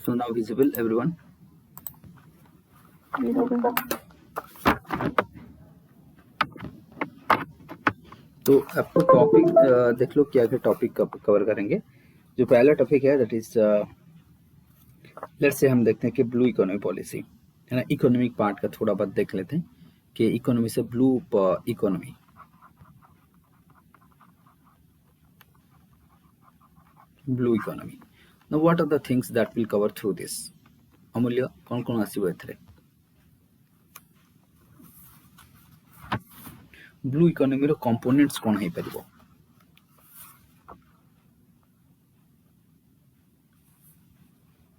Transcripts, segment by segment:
So now visible everyone. तो आपको topic देख लो क्या क्या टॉपिक कवर करेंगे। जो पहला टॉपिक है दैट इज लेट्स से हम देखते हैं कि ब्लू इकोनॉमी पॉलिसी है ना। इकोनॉमिक पार्ट का थोड़ा बहुत देख लेते हैं कि इकोनॉमी से blue economy now what are the things that will cover through this अमूल्य कौन कौन आसीबो एथरे ब्लू इकोनॉमी रो कंपोनेंट्स कौन है परिबो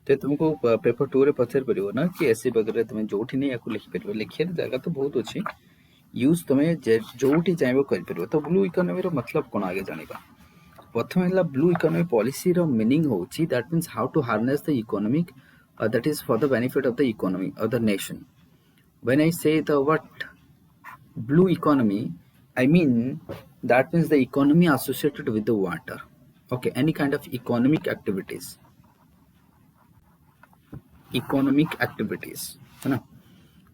ते तुमको पेपर 2 रे पचर परिबो ना कि ऐसे वगैरह तुम जोठी नहीं याकू लिखि परिबो लिखिया जगह तो बहुत अछि यूज तुम जोठी चाहबो कर परिबो तो ब्लू इकोनॉमी रो मतलब कौन आगे जानिबा प्रथम है ब्लू इकोनॉमी पॉलिसी रो मीनिंग होची that means how to harness the economic that is for the benefit of the economy of the nation. When I say the word blue economy, I mean that means the economy associated with the water. Okay, any kind of economic activities, है ना.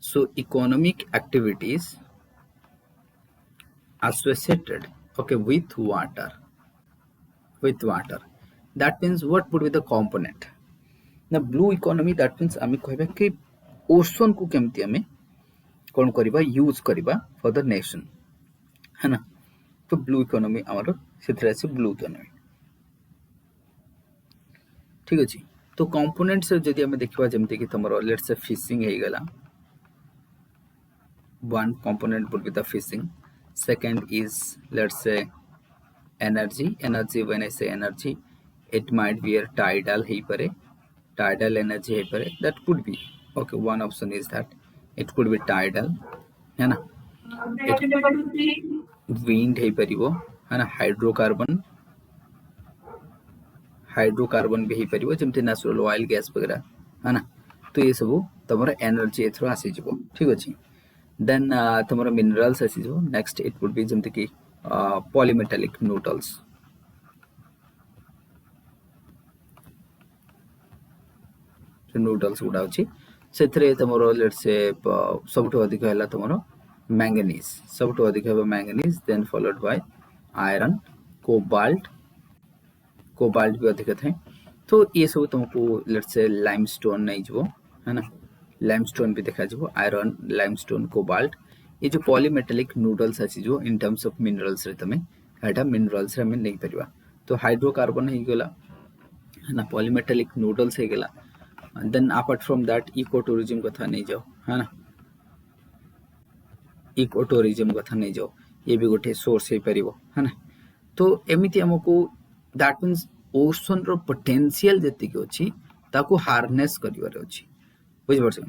So economic activities associated, okay, with water. That means what would be the component? ना blue economy that means आम कहबा कि ocean को केमती आम कौन करबा यूज करबा फॉर द नेशन है ना. तो ब्लू इकोनॉमी आमर सेथरे আছে ब्लू इकोनॉमी ठीक अछि. तो कंपोनेंट्स जदि आम देखबा जेमति कि तमरो लेट्स से फिशिंग हे गेला one component would be the fishing. Second is let's say energy when I say energy it might be a tidal हे परे tidal energy है पर that could be okay. One option is that it could be tidal है ना. wind है परिवो है ना. Hydrocarbon भी है परिवो जेमते नेचुरल ऑयल गैस वगैरह है ना. तो ये सब तमरा एनर्जी एथरो आसी जबो ठीक अछि. देन तमरा मिनरल्स आसी जबो. नेक्स्ट इट वुड बी जेमते कि पॉलीमेटालिक नोडल्स नूडल्स गुड़ा अच्छी से तुम लेट्स से सब अधिक है तुम मैंगनीज सब अधिक है manganese then followed by iron cobalt भी अधिक थाए. तो ये सब तुमको लेट्स से लाइमस्टोन नहीं जो है ना. लाइमस्टोन भी देखा जो आयरन लाइमस्टोन कोबाल्ट ये जो पॉलीमेटालिक नूडल्स अच्छी जो इन टर्म्स ऑफ मिनरल्स रे तमे एटा मिनरल्स रे हमें नहीं परिबा. तो हाइड्रोकार्बन है गेला है ना. पॉलीमेटालिक नूडल्स है गेला. Then apart from that eco tourism कथा नहीं जाओ है ना. इको टूरिज्म कथा नहीं जाओ ये भी गोटे सोर्स है परिबो है ना. तो एमिति हमको दैट मींस ओशन रो पोटेंशियल जति के अछि ताको हार्नेस करिवार अछि बुझ परछ.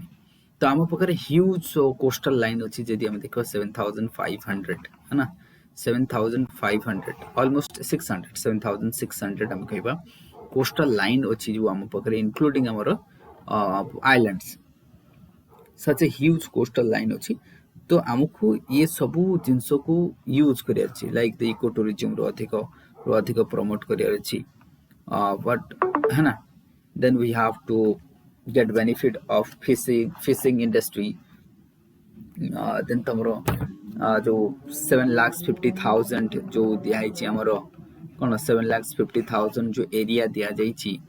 तो हम पकरे ह्यूज कोस्टल लाइन अछि जदि हम देखो 7500 है ना. 7500 ऑलमोस्ट 600 7600 हम कहबा कोस्टल लाइन अछि जो हम पकरे इंक्लूडिंग हमर islands such a huge coastal line अछि. तो आमको ये सबू जिनस को यूज करियार अछि लाइक द इको टूरिज्म रो अधिक प्रमोट करियार अछि बट है ना. Then we have to get benefit of fishing industry. Then तमरो जो 7,50,000 जो दिया है हमरो कोन 7,50,000 जो एरिया दिया जाइछि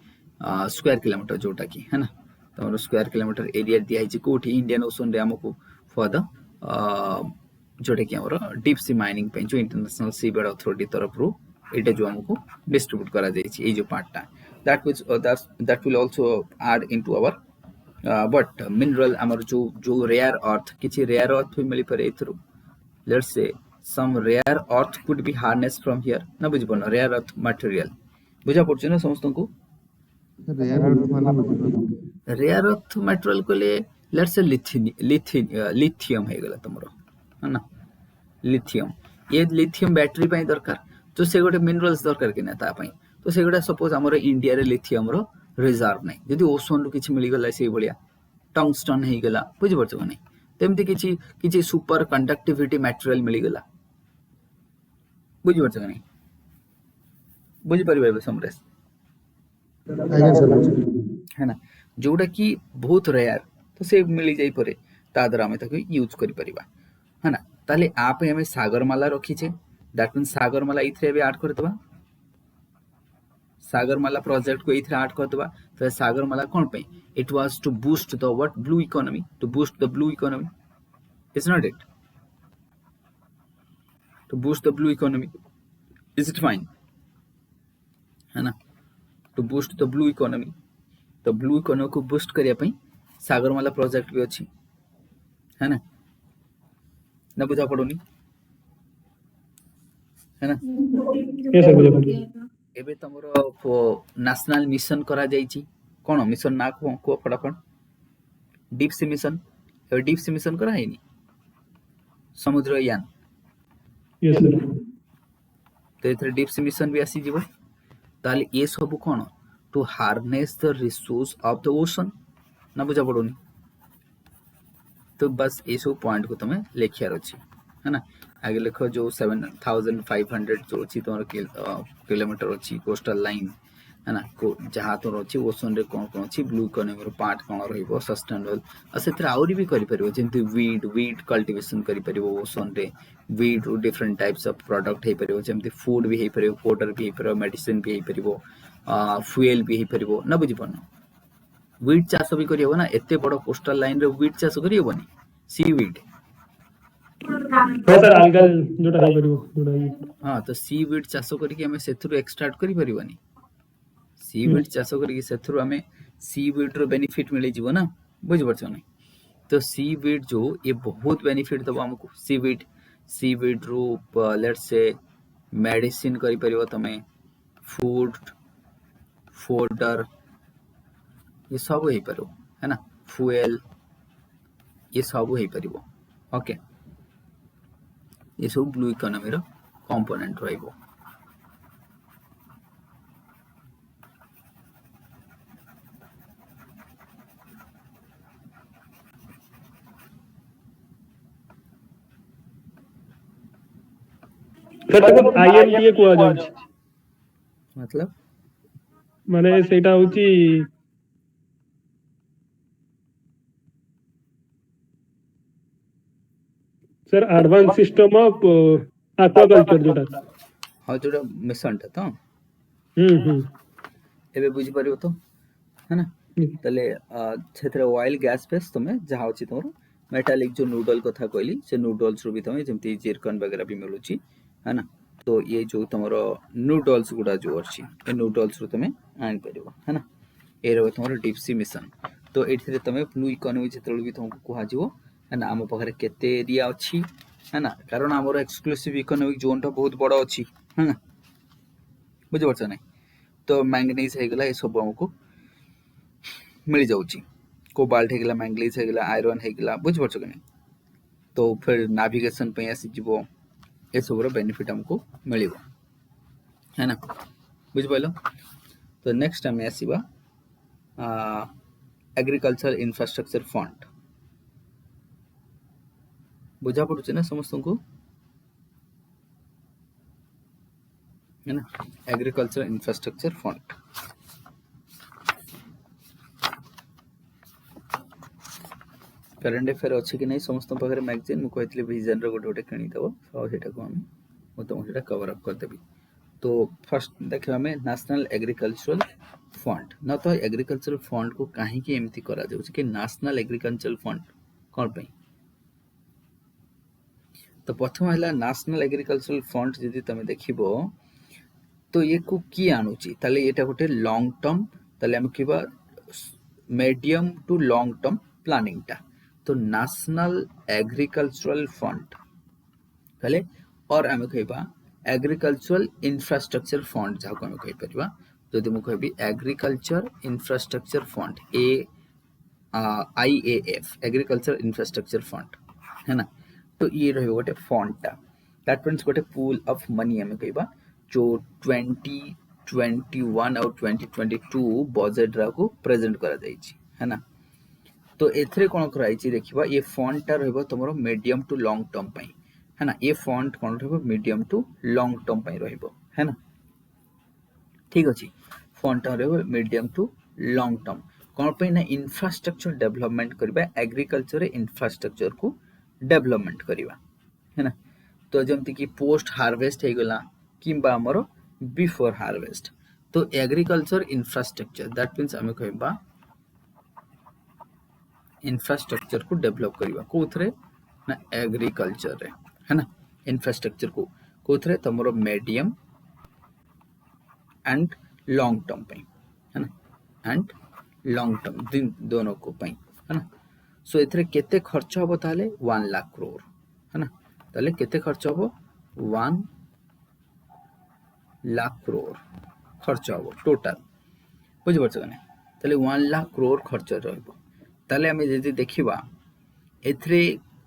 स्क्वायर किलोमीटर जोटा की है ना. तमरो स्क्वायर किलोमीटर एरिया दिया है कोठी इंडियन ओशन रे हमको फॉर द जोटा की हमरो डीप सी माइनिंग पे जो इंटरनेशनल सी बेड अथॉरिटी तरफ रो एटा जो हमको डिस्ट्रीब्यूट करा जाइछि ए जो पार्टटा that will also add into our but mineral हमर जो रेयर अर्थ किछि रेयर अर्थ भी मिली पर एथरो let's say some rare earth could be harnessed from here ना बुझ पन rare earth material बुझा पड़छ ना समस्त को रेयर अर्थ मटेरियल को ले लेट्स से लिथियम है गेला तमरो है ना. लिथियम ये लिथियम बैटरी पई दरकार तो से गोटे मिनरल्स दरकार कि ना ता पई. तो से गोटे सपोज हमर इंडिया रे लिथियम रो रिजर्व नै जदि ओशन रो किछि मिली गेला से बलिया टंगस्टन है गेला बुझ परछ नै. तेमति किछि सुपर कंडक्टिविटी मटेरियल मिली गेला बुझ परछ नै. बुझ परिबे समरेश है ना जोटा कि बहुत रेयर तो से मिल जाई परे ता द्वारा हमें ताको यूज करि परिबा है ना ताले आप हमें सागरमाला रखीछे दैट मीन सागरमाला इथरे भी ऐड कर दबा सागरमाला प्रोजेक्ट को इथरे ऐड कर दबा तो सागरमाला कोन पे it was to boost the what blue economy to boost the blue economy is not it to boost the blue economy is it fine है ना to boost the blue economy तो blue economy को boost करिया पई Sagarmala project भी अछि है ना बुझा पड़ोनी है ना ये सब बुझा पड़ो एबे तमरो नेशनल मिशन करा जाईची कोन मिशन ना को फटाफट डीप सी मिशन एबे डीप सी मिशन करा हैनी समुद्रयान यस सर तो एथरे डीप सी मिशन भी आसी जीवो ताले ये सब कोन to harness the resource of the ocean ना बुझा पड़ोनी तो बस ये सब पॉइंट को तुम्हें लिखियार अछि है ना आगे लिखो जो 7500 जो अछि तोर किलोमीटर अछि कोस्टल लाइन है ना को जहां तोर अछि ओशन रे कोन अछि ब्लू इकोनॉमी रो पार्ट कोन रहइबो सस्टेनेबल आ सेत्र आउरी भी करि परिबो जेंति वीड कल्टीवेशन करि परिबो ओशन रे weed different types of product हे परिबो जेंति फूड भी हे परिबो पाउडर भी हे परिबो मेडिसिन भी हे परिबो फ्यूएल भी हे परिबो ना बुझि पनो वीड चाष भी करि हो ना एते बड़ कोस्टल लाइन रे वीड चाष करि होबनी सी वीड हो सर अलगल जोटा हे परिबो जोटा हां तो सी वीड चाष करिके हमें सेथुर एक्सट्रैक्ट करि परिबानी सी वीड चाष करिके सेथुर हमें सी वीड रो बेनिफिट मिले जीवो ना बुझ परछो नै तो सी वीड जो ये बहुत बेनिफिट दबो हमको सी वीड रो लेट्स से मेडिसिन करि परिबो तमे फूड फोडर ये सब हे परिबो है ना फ्यूएल ये सब हे परिबो ओके ये सब ब्लू इकोनॉमी रो कंपोनेंट रहइबो सर देखो आईएमपीए को आ जाउछ मतलब माने सेटा होची sir advance system of aquaculture जोटा हां जोटा मिशन था तो एबे बुझि परिबो तो है ना तले क्षेत्र ऑयल गैस बेस तमे जहा होची तमरो मेटालिक जो नूडल कथा कहली से नूडल्स रो भी तमे जेमती जिरकन वगैरह भी मिलुची है ना तो ये जो तमरो नूडल्स गुडा जो अछि ए नूडल्स रो तमे आन परिबो है ना ए रो तमरो डीप सी मिशन तो एथिरे तमे ब्लू इकोनॉमी जेतल भी तुमको कुहा जिवो है ना हम पखरे केते एरिया अछि है ना कारण हमरो एक्सक्लूसिव इकोनॉमिक जोन तो बहुत बड़ा अछि है ना बुझ परछ नै तो मैंगनीज हे गेला ए सब हमको मिल जाउची कोबाल्ट हे गेला मैंगनीज हे गेला आयरन हे गेला बुझ परछ कि नै तो फिर नेविगेशन पे आसी जिवो ए सब रो बेनिफिट हमको मिलिबो है ना बुझ पाइलो तो नेक्स्ट हमें आसीबा एग्रीकल्चर इंफ्रास्ट्रक्चर फंड बुझा पड़ुछ ना समस्त को है ना agriculture infrastructure fund current affair अछि कि नै समस्त पाखरे मैगजीन मु कहतले विजन रो गोटे किनि दबो सो सेटा को हम मु तुम सेटा कवर अप कर देबी तो फर्स्ट देखिबा हमें नेशनल एग्रीकल्चरल फंड न तो एग्रीकल्चरल फंड को काहे कि एमती करा जाउछ कि नेशनल एग्रीकल्चरल फंड कोन पे तो प्रथम हला नेशनल एग्रीकल्चरल फंड जदि तमे देखिबो तो ये को की आनुची ताले एटा गोटे लॉन्ग टर्म ताले हम किबा medium to long term planning टा तो नेशनल एग्रीकल्चरल फंड ताले और हम कहबा एग्रीकल्चरल इंफ्रास्ट्रक्चर फंड जाको हम कहि परबा जदि मु कहबी agriculture infrastructure fund IAF agriculture infrastructure fund है ना तो ये रहिबो गोटे फंड टा दैट मींस गोटे पूल ऑफ मनी हम कहबा जो 2021 और 2022 बजट रा को प्रेजेंट करा जाईची है ना तो एथरे कोन कराइची देखिबा ये फंड टा रहबो तमरो मीडियम टू लॉन्ग टर्म पई है ना ये फंड कोन रहबो मीडियम टू लॉन्ग टर्म पई रहबो है ना ठीक अछि फंड टा रहबो मीडियम टू लॉन्ग टर्म कौन पे ना इंफ्रास्ट्रक्चर डेवलपमेंट करबा एग्रीकल्चर इंफ्रास्ट्रक्चर को डेवलपमेंट करबा है ना तो जमती कि पोस्ट हार्वेस्ट हे गला किंबा हमरो बिफोर हार्वेस्ट तो एग्रीकल्चर इंफ्रास्ट्रक्चर दैट मींस हमें कहबा इंफ्रास्ट्रक्चर को डेवलप करबा कोथरे ना एग्रीकल्चर रे है ना इंफ्रास्ट्रक्चर को कोथरे तमरो मीडियम एंड लॉन्ग टर्म पे है ना एंड लॉन्ग टर्म दिन दोनों को पे है ना सो एथरे केते खर्च हबो ताले 1 लाख करोड़ है ना ताले केते खर्च हबो 1 लाख करोड़ खर्च हबो टोटल बुझ परछ ने ताले 1 लाख करोड़ खर्च रहबो ताले हमें जदि देखिबा एथरे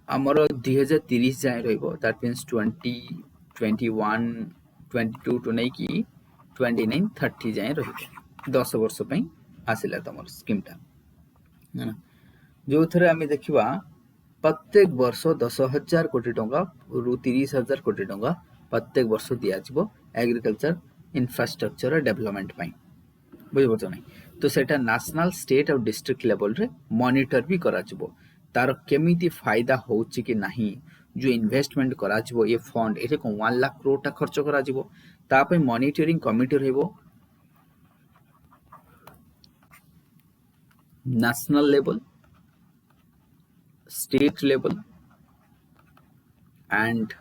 हमर 2030 जाय रहबो दैट मींस 2021 22 टू नै की 29 30 जाए रही 10 वर्ष पे आसिला तमर स्कीम टा है ना जो थरे आमे देखिबा प्रत्येक वर्ष 10,000 कोटी टंका रु 30,000 कोटी टंका प्रत्येक वर्ष दिया जिवो एग्रीकल्चर इंफ्रास्ट्रक्चर डेवलपमेंट पे बुझ परछ नै तो सेटा नेशनल स्टेट और डिस्ट्रिक्ट लेवल रे मॉनिटर भी करा जिवो तार केमिति फायदा होउची कि नाही जो इन्वेस्टमेंट करा जिवो ये फंड एटे को 1 लाख करोड़ टा खर्च करा जिवो ता पे मॉनिटरिंग कमिटी रहबो national level state level and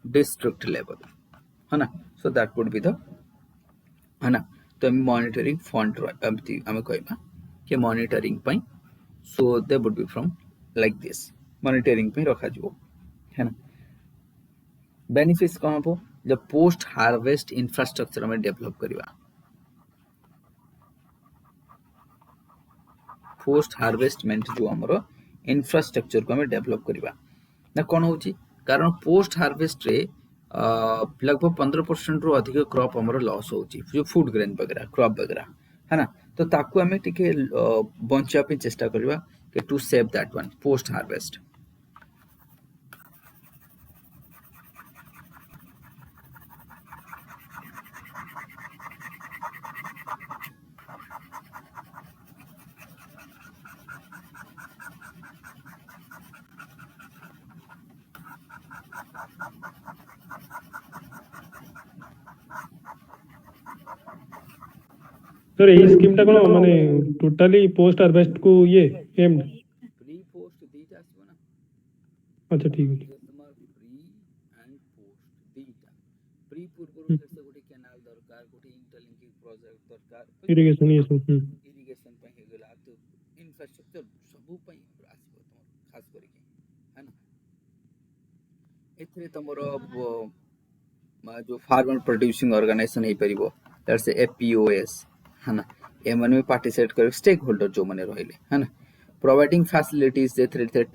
district level है ना so that would be the है ना तो मॉनिटरिंग फंड हमें कहबा कि मॉनिटरिंग पई so they would be from like this monitoring पे रखा जिवो है ना बेनिफिट्स कौन हो जब पोस्ट हार्वेस्ट इंफ्रास्ट्रक्चर में डेवलप करवा पोस्ट हार्वेस्टमेंट जो हमरो इंफ्रास्ट्रक्चर को हमें डेवलप करवा ना कौन होची कारण पोस्ट हार्वेस्ट रे लगभग 15% रु अधिक क्रॉप हमरो लॉस होची जो फूड ग्रेन वगैरह क्रॉप वगैरह है ना तो ताकू हमें टिके बंचा पे चेष्टा करवा कि to save that one post harvest sir এই স্কিমটা কোন মানে টোটালি পোস্ট হারভেস্ট কো ইয়ে এম प्री पोस्ट दीटा आसीबो ना আচ্ছা ঠিক আছে তোমার প্রি एंड पोस्ट दीटा प्री पूर्व से गोटे कैनाल दरकार गोटे इंटरलिंकिंग प्रोजेक्ट दरकार ইরিগেশন इरिगेशन पे हे गेला तो इंफ्रास्ट्रक्चर सबु पे आसीबो तमर खास करी है ना एथरे तमरो जो फार्मर प्रोड्यूसिंग ऑर्गेनाइजेशन हे परिबो दैट्स एपीओएस है ना ए मन में पार्टिसिपेट कर स्टेक होल्डर जो माने रहिले है ना प्रोवाइडिंग फैसिलिटीज जे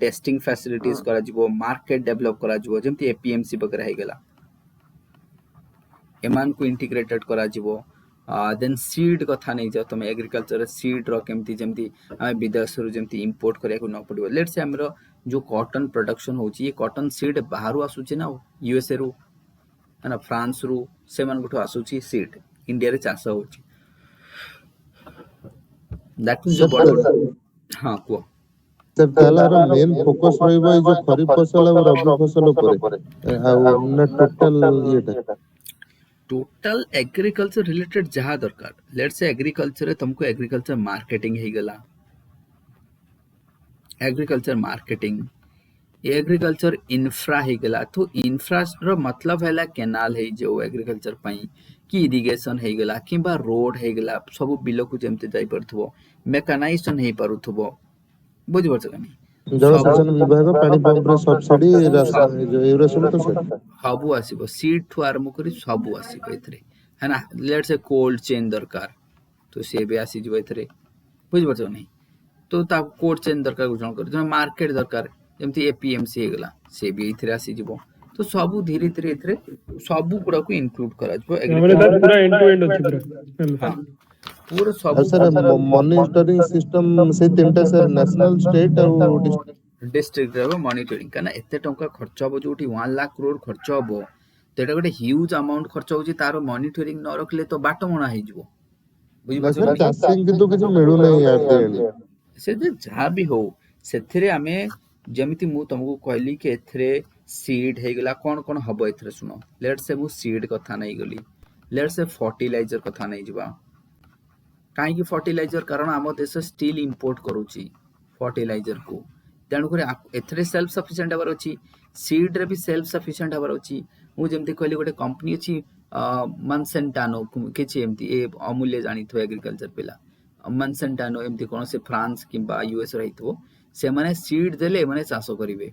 टेस्टिंग फैसिलिटीज करा जिवो मार्केट डेवलप करा जिवो जेमति एपीएमसी वगैरह हे गेला एमान को इंटीग्रेटेड करा जिवो देन सीड कथा नै जा तमे एग्रीकल्चर सीड रो केमति जेमति हम विदेश रु जेमति इंपोर्ट करिया को न पड़िबो लेट्स से हमरो जो कॉटन प्रोडक्शन होची ये कॉटन सीड बाहरु आसुची ना यूएसए रु है ना फ्रांस रु से मन गुठो आसुची सीड इंडिया रे चाष होची दैट इज जो हां को सर तालार मेन फोकस रहबो जो खरीफ फसल और रबी फसल ऊपर आ ना टोटल एग्रीकल्चर रिलेटेड जहा दरकार लेट्स से एग्रीकल्चर रे तुमको एग्रीकल्चर मार्केटिंग हे गेला एग्रीकल्चर मार्केटिंग एग्रीकल्चर इंफ्रा हे गेला तो इंफ्रा रो मतलब हैला कैनाल है जो एग्रीकल्चर पई कि इरिगेशन हे गेला किबा रोड हे गेला सब बिलो को जेमते जाई परथबो मेकानाइजेशन हे परथबो बुझ परछ कनी जलसेचन विभाग पानी पंप रे सब्सिडी जो एवरा सब तो सर सबु आसीबो सीड ठु आरंभ करी सबु आसीबो एथरे है ना लेट्स से कोल्ड चेन दरकार तो से भी आसी जबो एथरे बुझ परछ कनी तो ता कोल्ड चेन दरकार गुजन कर जो मार्केट दरकार जेमति एपीएमसी हे गेला से भी एथरे आसी जबो तो सबु धीरे धीरे एथरे सबु गुडा को इंक्लूड करा जबो एग्रीकल्चर पूरा एंड टू एंड अछि पूरा हां पूरा सबु सर मॉनिटरिंग सिस्टम से तीनटा सर नेशनल स्टेट और डिस्ट्रिक्ट रे मॉनिटरिंग करना एते टंका खर्च होबो जोटी 1 लाख करोड़ खर्च होबो तो एटा गोटे ह्यूज अमाउंट खर्च होची तारो मॉनिटरिंग न रखले तो बाटो मणा हे जिवो ନା ବୁଝିପାରୁଛ ସାର୍ କି ନାଇଁ? ଚାଷୀ କିନ୍ତୁ କିଛି ମିଳୁନାହିଁ ଆଟ୍ ଦି ଏଣ୍ଡ। ସେ ଯେ ଯାହା ବି ହଉ ସେଥିରେ ଆମେ ଯେମିତି ମୁଁ ତମକୁ କହିଲି କି ଏଥିରେ ସିଡ୍ ହେଇଗଲା କଣ କଣ ହବ ଏଥିରେ ଶୁଣ ଲେଟ୍ସ ସେ ମୁଁ ସିଡ୍ କଥା ନେଇଗଲି ଲେଟ୍ସ ସେ ଫର୍ଟିଲାଇଜର କଥା ନେଇଯିବା କାହିଁକି ଫର୍ଟିଲାଇଜର କାରଣ ଆମ ଦେଶ ଷ୍ଟିଲ୍ ଇମ୍ପୋର୍ଟ କରୁଛି ଫର୍ଟିଲାଇଜର କୁ ତେଣୁକରି ଏଥିରେ ସେଲ୍ଫ ସଫିସିଏଣ୍ଟ ହେବାର ଅଛି ସିଡ୍ରେ ବି ସେଲ୍ଫ ସଫିସିଏଣ୍ଟ ହେବାର ଅଛି ମୁଁ ଯେମିତି କହିଲି ଗୋଟେ କମ୍ପାନୀ ଅଛି ମନସେଣ୍ଟାନୋ କିଛି ଏମିତି ଏ ଅମୂଲ୍ୟ ଜାଣିଥିବ ଏଗ୍ରିକଲଚର ପିଲା ମନସେଣ୍ଟାନୋ ଏମିତି କୌଣସି ଫ୍ରାନ୍ସ କିମ୍ବା ୟୁଏସ୍ ରହିଥିବ ସେମାନେ ସିଡ୍ ଦେଲେ ଏମାନେ ଚାଷ କରିବେ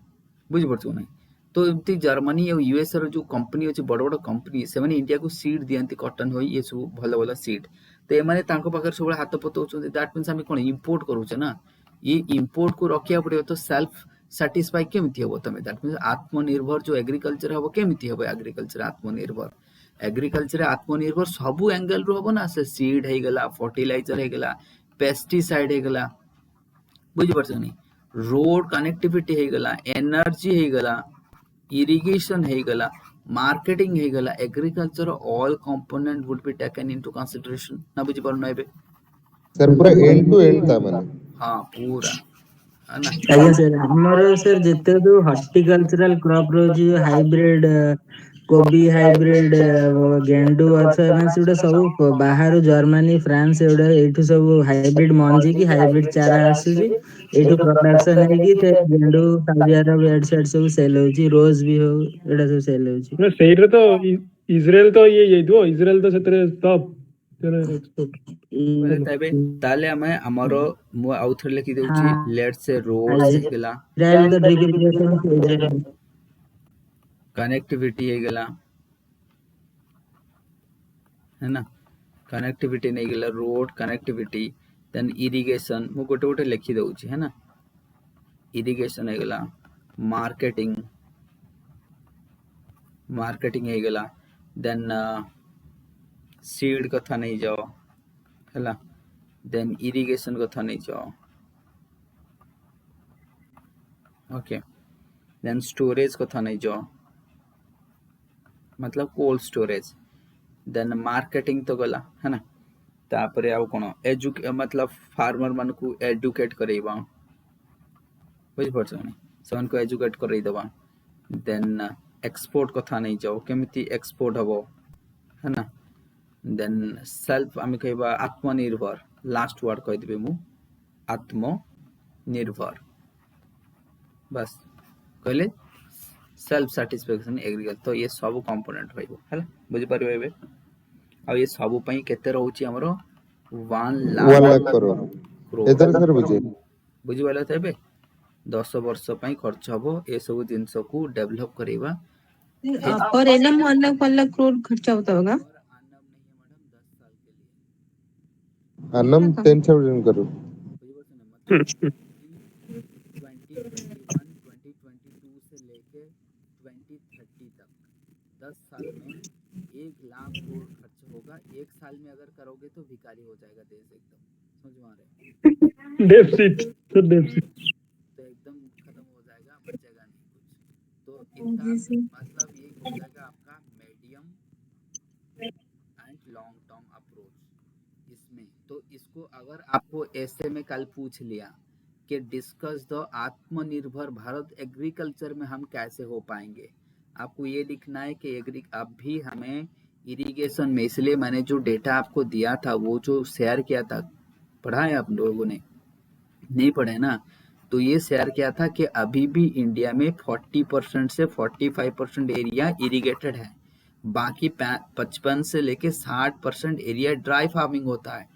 ବୁଝିପାରୁଛୁ ନାହିଁ ତ ଏମିତି ଜର୍ମାନୀ ଆଉ ୟୁଏସ୍ ର ଯୋଉ କମ୍ପାନୀ ଅଛି ବଡ଼ ବଡ଼ କମ୍ପାନୀ ସେମାନେ ଇଣ୍ଡିଆକୁ ସିଡ୍ ଦିଅନ୍ତି କଟନ ହୋଇ ଏ ସବୁ ଭଲ ଭଲ ସିଡ୍ ତ ଏମାନେ ତାଙ୍କ ପାଖରେ ସବୁବେଳେ ହାତ ପତଉଛନ୍ତି ଦ୍ୟାଟ୍ ମିନ୍ସ ଆମେ କଣ ଇମ୍ପୋର୍ଟ କରୁଛେ ନା ये इम्पोर्ट को रखिया पड़े तो सेल्फ साटिस्फाई केमती हम तुम दैट मीन आत्मनिर्भर जो एग्रीकल्चर हम केमती हम एग्रीकल्चर आत्मनिर्भर एग्रीकल्चर आत्मनिर्भर सबू एंगल रू हम ना से सीड है गला फर्टिलाइजर है गला पेस्टिसाइड है गला बुझी पारछ नहीं रोड कनेक्टिविटी है गला एनर्जी है गला इरिगेशन है गला मार्केटिंग है गला agriculture all component would be taken into consideration ना बुझी पारनो एबे ସାର୍ ପୁରା ଏଣ୍ଡ ଟୁ ଏଣ୍ଡ ତା ମାନେ। हाँ पूरा है ना ଆଜ୍ଞା ସାର୍ ଆମର ସାର୍ ଯେତେ ଯୋଉ ହର୍ଟିକଲଚରାଲ କ୍ରପ ରହୁଛି ହାଇବ୍ରିଡ କୋବି ହାଇବ୍ରିଡ ଗେଣ୍ଡୁ ଗଛ ମାନେ ସେଗୁଡା ସବୁ ବାହାରୁ ଜର୍ମାନୀ ଫ୍ରାନ୍ସ ଏଗୁଡା ଏଇଠୁ ସବୁ ହାଇବ୍ରିଡ ମଞ୍ଜି କି ହାଇବ୍ରିଡ ଚାରା ଆସୁଛି ଏଇଠୁ ପ୍ରଡକ୍ସନ ହେଇକି ସେ ଗେଣ୍ଡୁ ସାଉଦି ଆରବ ଏଡ ସେଡ ସବୁ ସେଲ ହଉଛି ରୋଜ ବି ହଉ ଏଗୁଡା ସବୁ ସେଲ ହଉଛି ନା ସେଇଥିରେ ତ ଇସ୍ରାଏଲ ତ ଇଏ ହେଇଯାଇଥିବ ଇସ୍ରାଏଲ ତ ସେଥିରେ ଟପ୍ ଏକ୍ସପୋର୍ଟ ବୋଲେ ଭଲ। ତେବେ ତାହେଲେ ଆମେ ଆମର ମୁଁ ଆଉ ଥରେ ଲେଖି ଦଉଛି ହଁ ଲେଟ୍ସ ସେ ରୋଡ୍ସ ହେଇଗଲା ଇସ୍ରାଏଲ ତ ଡ୍ରିପ ଇରିଗେସନ कनेक्टिविटी ହେଇଗଲା है ना कनेक्टिविटी नहीं गला रोड कनेक्टिविटी देन इरिगेशन ମୁଁ ଗୋଟେ ଗୋଟେ ଲେଖି ଦଉଛି है ना इरिगेशन ହେଇଗଲା मार्केटिंग मार्केटिंग ହେଇଗଲା देन सीड କଥା नहीं जाओ ହେଲା देन इरिगेशन କଥା नहीं जाओ ओके देन स्टोरेज କଥା नहीं जाओ मतलब कोल्ड स्टोरेज देन मार्केटिंग तो गला है ना तापरे आउ कोन मतलब फार्मर मान को एजुकेट करेबा बुझि परछ नहीं सन को एजुकेट करई दबा देन एक्सपोर्ट कथा नहीं जाओ केमिति एक्सपोर्ट हबो है ना देन सेल्फ आम कहबा आत्मनिर्भर लास्ट वर्ड कह देबे मु आत्मनिर्भर बस कहले सेल्फ सैटिस्फैक्शन एग्रीकल्चर तो ये सब कंपोनेंट रहइबो हैला बुझि परिबे एबे आ ये सब पई केते रहउची हमरो 1 लाख 1 लाख करोड़ एथर सर बुझे बुझि वाला तबे 10 वर्ष पई खर्च हबो ए सब जिंस को develop करेबा per annum 1 lakh crore खर्चा होता होगा और आनम नहीं है मैडम 10 साल के लिए आनम 10,000 करोड़ बुझि परछ ना मतलब 2021-2022 से लेके 2030 तक 10 साल में 1 लाख करोड़ खर्च होगा एक साल में अगर करोगे तो भिखारी हो जाएगा देश एकदम समझ में आ रहा है डेफिसिट तो डेफिसिट तो एकदम खत्म हो जाएगा बचेगा नहीं कुछ तो इसका मतलब ये हो जाएगा आपका medium and long term approach इसमें तो इसको अगर आपको ऐसे में कल पूछ लिया कि डिस्कस द आत्मनिर्भर भारत एग्रीकल्चर में हम कैसे हो पाएंगे आपको ये लिखना है कि अभी हमें इरिगेशन में इसलिए मैंने जो डेटा आपको दिया था वो जो शेयर किया था पढ़ा है आप लोगों ने नहीं पढ़े ना तो ये शेयर किया था कि अभी भी इंडिया में 40% से 45% एरिया इरिगेटेड है बाकी 55 से लेके 60% एरिया ड्राई फार्मिंग होता है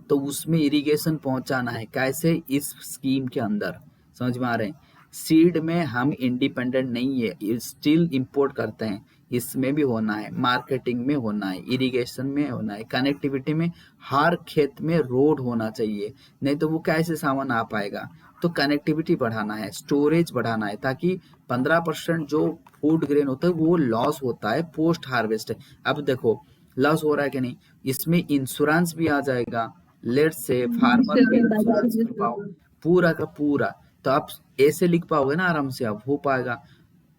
तो उसमें इरिगेशन पहुंचाना है कैसे इस स्कीम के अंदर समझ में आ रहे हैं सीड में हम इंडिपेंडेंट नहीं है स्टिल इंपोर्ट करते हैं इसमें भी होना है मार्केटिंग में होना है इरिगेशन में होना है कनेक्टिविटी में हर खेत में रोड होना चाहिए नहीं तो वो कैसे सामान आ पाएगा तो कनेक्टिविटी बढ़ाना है स्टोरेज बढ़ाना है ताकि 15% जो फूड ग्रेन होता है वो लॉस होता है पोस्ट हार्वेस्ट अब देखो लॉस हो रहा है कि नहीं इसमें इंश्योरेंस भी आ जाएगा लेट से फार्मर भी इंश्योरेंस कर पाओ पूरा का पूरा तो आप ऐसे लिख पाओगे ना आराम से अब हो पाएगा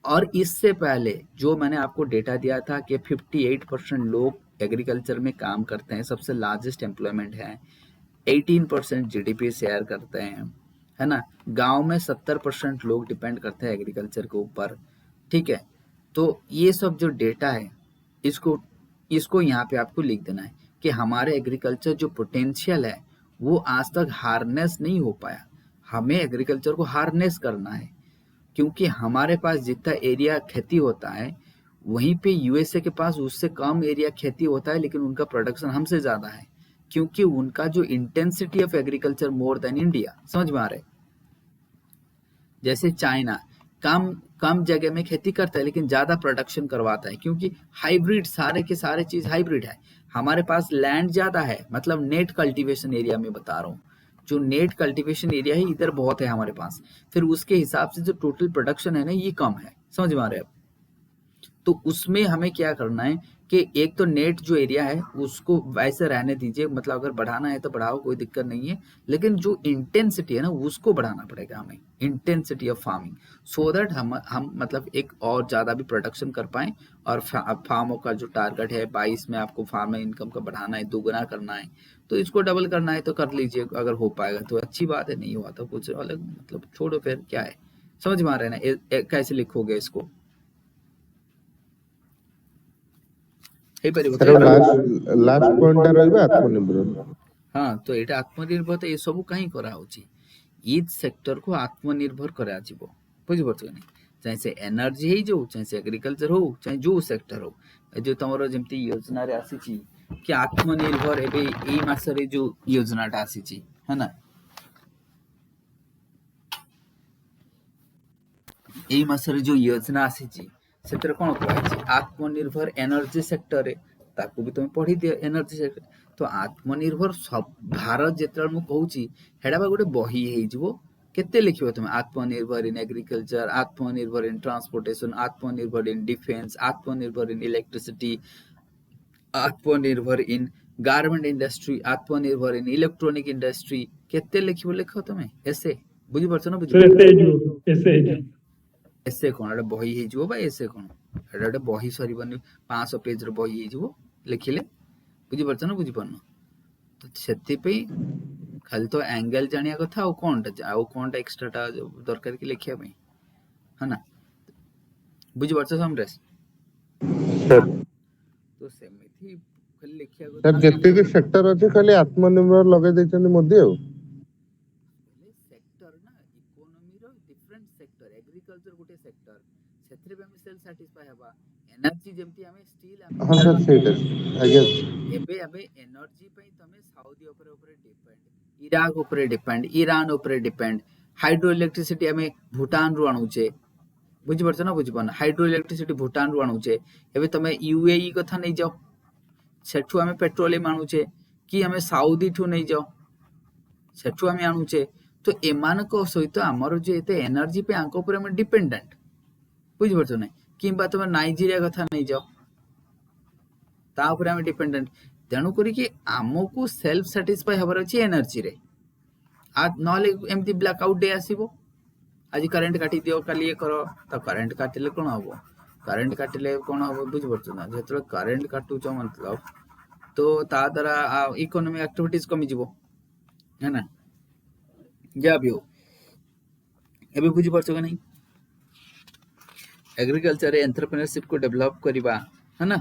और इससे पहले जो मैंने आपको डेटा दिया था कि 58% लोग एग्रीकल्चर में काम करते हैं, सबसे लार्जेस्ट एम्प्लॉयमेंट है, 18% जीडीपी शेयर करते हैं, है ना। गांव में 70% लोग डिपेंड करते हैं एग्रीकल्चर के ऊपर, ठीक है। तो ये सब जो डेटा है इसको इसको यहाँ पे आपको लिख देना है कि हमारे एग्रीकल्चर जो पोटेंशियल है वो आज तक हार्नेस नहीं हो पाया, हमें एग्रीकल्चर को हार्नेस करना है, क्योंकि हमारे पास जितना एरिया खेती होता है वहीं पे यूएसए के पास उससे कम एरिया खेती होता है, लेकिन उनका प्रोडक्शन हमसे ज्यादा है, क्योंकि उनका जो intensity of agriculture more than India. समझ में आ रहा है? जैसे चाइना कम कम जगह में खेती करता है लेकिन ज्यादा प्रोडक्शन करवाता है, क्योंकि हाइब्रिड, सारे के सारे चीज हाइब्रिड है। हमारे पास लैंड ज्यादा है, मतलब नेट कल्टीवेशन एरिया में बता रहा हूँ, जो नेट कल्टीवेशन एरिया है इधर बहुत है हमारे पास, फिर उसके हिसाब से जो टोटल प्रोडक्शन है ना ये कम है। समझ में आ रहा है? तो उसमें हमें क्या करना है कि एक तो नेट जो एरिया है उसको वैसे रहने दीजिए, मतलब अगर बढ़ाना है तो बढ़ाओ, कोई दिक्कत नहीं है, लेकिन जो इंटेंसिटी है ना उसको बढ़ाना पड़ेगा हमें, intensity of farming, so that हम मतलब एक और ज़्यादा भी प्रोडक्शन कर पाएँ। और फार्मों का जो टारगेट है 22 में आपको फार्मर इनकम का बढ़ाना है, दोगुना करना है, तो इसको डबल करना है तो कर लीजिए, अगर हो पाएगा तो अच्छी बात है, नहीं हुआ तो कुछ अलग, मतलब छोड़ो, फिर क्या है। समझ में आ रहा है ना? कैसे लिखोगे इसको? ତାର ଲାଷ୍ଟ ପଏଣ୍ଟ ଟା ରହିବ ଆତ୍ମନିର୍ଭର। हाँ, तो ये आत्मनिर्भर ये सब कहीं करा होची, ईद सेक्टर को आत्मनिर्भर करा जीवो, बुझि पड़छ नहीं, चाहे से एनर्जी हे जो, चाहे से एग्रीकल्चर हो, चाहे जो सेक्टर हो, जो तमरो जेमती योजना रे आसी छी कि आत्मनिर्भर एबे एई मासरे जो योजनाटा आसी छी, है ना, एई मासरे जो योजना आसी छी सेतर कोन कहै छी आत्मनिर्भर एनर्जी सेक्टर रे, ताकू भी तुम पढ़ी दियो एनर्जी सेक्टर। तो आत्मनिर्भर सब भारत जेतरा मु कहूची हेडा बा गोटे बही हे जिवो, केते लिखिबो तुम, आत्मनिर्भर इन एग्रीकल्चर, आत्मनिर्भर इन ट्रांसपोर्टेशन, आत्मनिर्भर इन डिफेंस, आत्मनिर्भर इन इलेक्ट्रिसिटी, आत्मनिर्भर इन गारमेंट इंडस्ट्री, आत्मनिर्भर इन इलेक्ट्रॉनिक इंडस्ट्री, केते लिखिबो लिखो तुम ऐसे, बुझि परछ ना? बुझि एसे कौन एटा बही हे जिवो बा, एसे कौन एटा बही सरीबनी 500 पेज रो बही हे जिवो लिखिले, बुझि परछ ना? बुझि परनो? तो सेति पे खाली तो एंगल जानिया कथा, आउ कोनटा एक्स्ट्राटा दरकार कि लिखिया पे, है ना? बुझि परछ समरेश? तो सेमिथि खाली लिखिया सर कथा, जेते के सेक्टर अछि खाली आत्मनिर्भर लगे दैछन मोदी आउ सेक्टर ना इकोनॉमी रो डिफरेंट सेक्टर, एग्रीकल्चर गोटे सेक्टर, सेथरे पे हम सेल्फ सैटिस्फाई हबा, एनर्जी जेमती हमें स्टील हां सर सेटा आज्ञा एबे एबे एनर्जी पे तमे सऊदी ऊपर डिपेंड, इराक ऊपर डिपेंड, ईरान ऊपर डिपेंड, हाइड्रो इलेक्ट्रिसिटी हमें भूटान रु आणुचे, बुझि परछ ना? बुझि परना? हाइड्रो इलेक्ट्रिसिटी भूटान रु आणुचे, एबे तमे यूएई कथा नै जाओ, सेठू हमें पेट्रोलियम आणुचे, कि हमें सऊदी ठू नै जाओ, सेठू हमें आणुचे, तो एमानको सहित हमर जे एते एनर्जी पे आंको ऊपर हम डिपेंडेंट, बुझि परछ नै? किंबा तमे नाइजीरिया कथा नै जाओ, ता ऊपर हम डिपेंडेंट, तेणु करी कि आमको सेल्फ सैटिस्फाई हबार अछि एनर्जी रे, आ नले एमती ब्लैकआउट डे आसीबो, आज करंट काटी दियो, काली ये करो, तो करंट काटिले कोन हबो, करंट काटिले कोन हबो, बुझि परछ ना? जेतले करंट काटुच मतलब तो ता द्वारा इकोनॉमी एक्टिविटीज कमी जिवो, है ना? या भी हो, एबे बुझि परछ कि नहीं? एग्रीकल्चर एंटरप्रेन्योरशिप को डेवलप करिबा, है ना?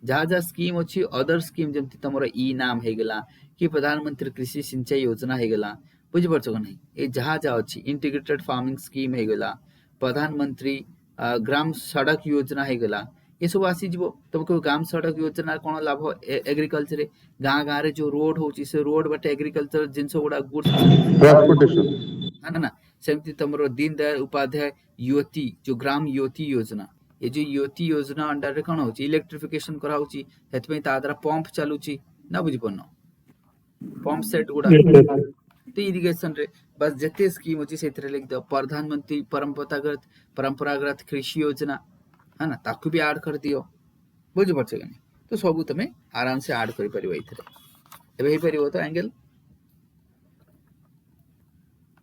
जहाँ जहाँ स्कीम अच्छी, अदर स्कीम जमती तमरो ई नाम हे गला कि प्रधानमंत्री कृषि सिंचाई योजना हे गला, बुझि परछ कि नहीं? ए जहाँ जहाँ अच्छी इंटीग्रेटेड फार्मिंग स्कीम हे गला, प्रधानमंत्री ग्राम सड़क योजना हे गला, ये सब आसी जिवो। तुमको ग्राम सड़क योजना कोन लाभ एग्रीकल्चर, गाँ गाँ रे जो रोड होची से रोड बटे एग्रीकल्चर जिनस गुडा गुड्स ट्रांसपोर्टेशन है ना, सेमती तमरो दीन दयाल उपाध्याय युवती जो ग्राम युवती योजना, ये जो युवती योजना अंडर रे कोन होची इलेक्ट्रिफिकेशन करा होची, हेतमे ता द्वारा पंप चालुची ना, बुझि पनो? पंप सेट गुडा तो इरिगेशन रे बस जते स्कीम होची सेतरे लिख दो, प्रधानमंत्री परंपरागत कृषि योजना, है ना, ताकू भी ऐड कर दियो, बुझि परछ कि नहीं? तो सब तमे आराम से ऐड करि परिबो इथरे, एबे हे परिबो तो एंगल,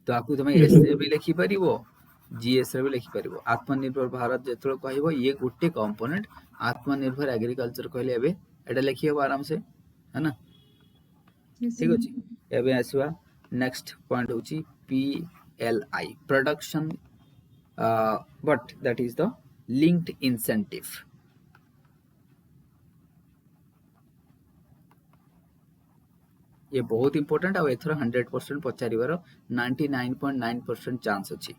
तो आपको तुम एस भी लिखि परिबो, जीएस रे भी लिखि परिबो। आत्मनिर्भर भारत जेतरो कहइबो ये गुटे कंपोनेंट, आत्मनिर्भर एग्रीकल्चर कहले एबे एटा लिखी हो आराम से, है ना? ठीक अछि। एबे आसीबा नेक्स्ट पॉइंट होची PLI, production but that is the linked incentive. ये बहुत इंपोर्टेंट आ एथर 100% पचारिबार 99.9% चांस अछि।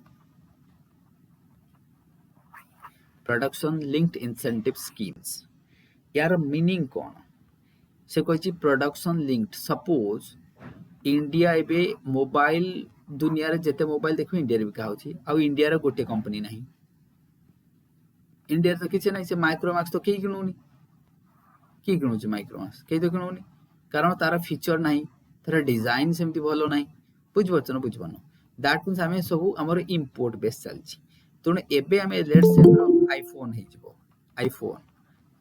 प्रोडक्शन लिंक्ड इंसेंटिव स्कीम्स यार मीनिंग कोन से कहि प्रोडक्शन लिंक्ड। सपोज इंडिया एबे मोबाइल दुनिया रे जते मोबाइल देखो इंडिया रे बिका होची आ इंडिया रे गोटे कंपनी नाही। इंडिया तो किछ नाही, से माइक्रोमैक्स तो केही किनुनी, की किनुची माइक्रोमैक्स केही तो किनुनी, कारण तार फीचर नाही, तार डिजाइन सेमती भलो नाही। बुझ बचन बुझ बनो दैट मींस हमें सब हमर इंपोर्ट बेस चलची। तोने एबे हमें लेट्स से आईफोन हे जिवो, आईफोन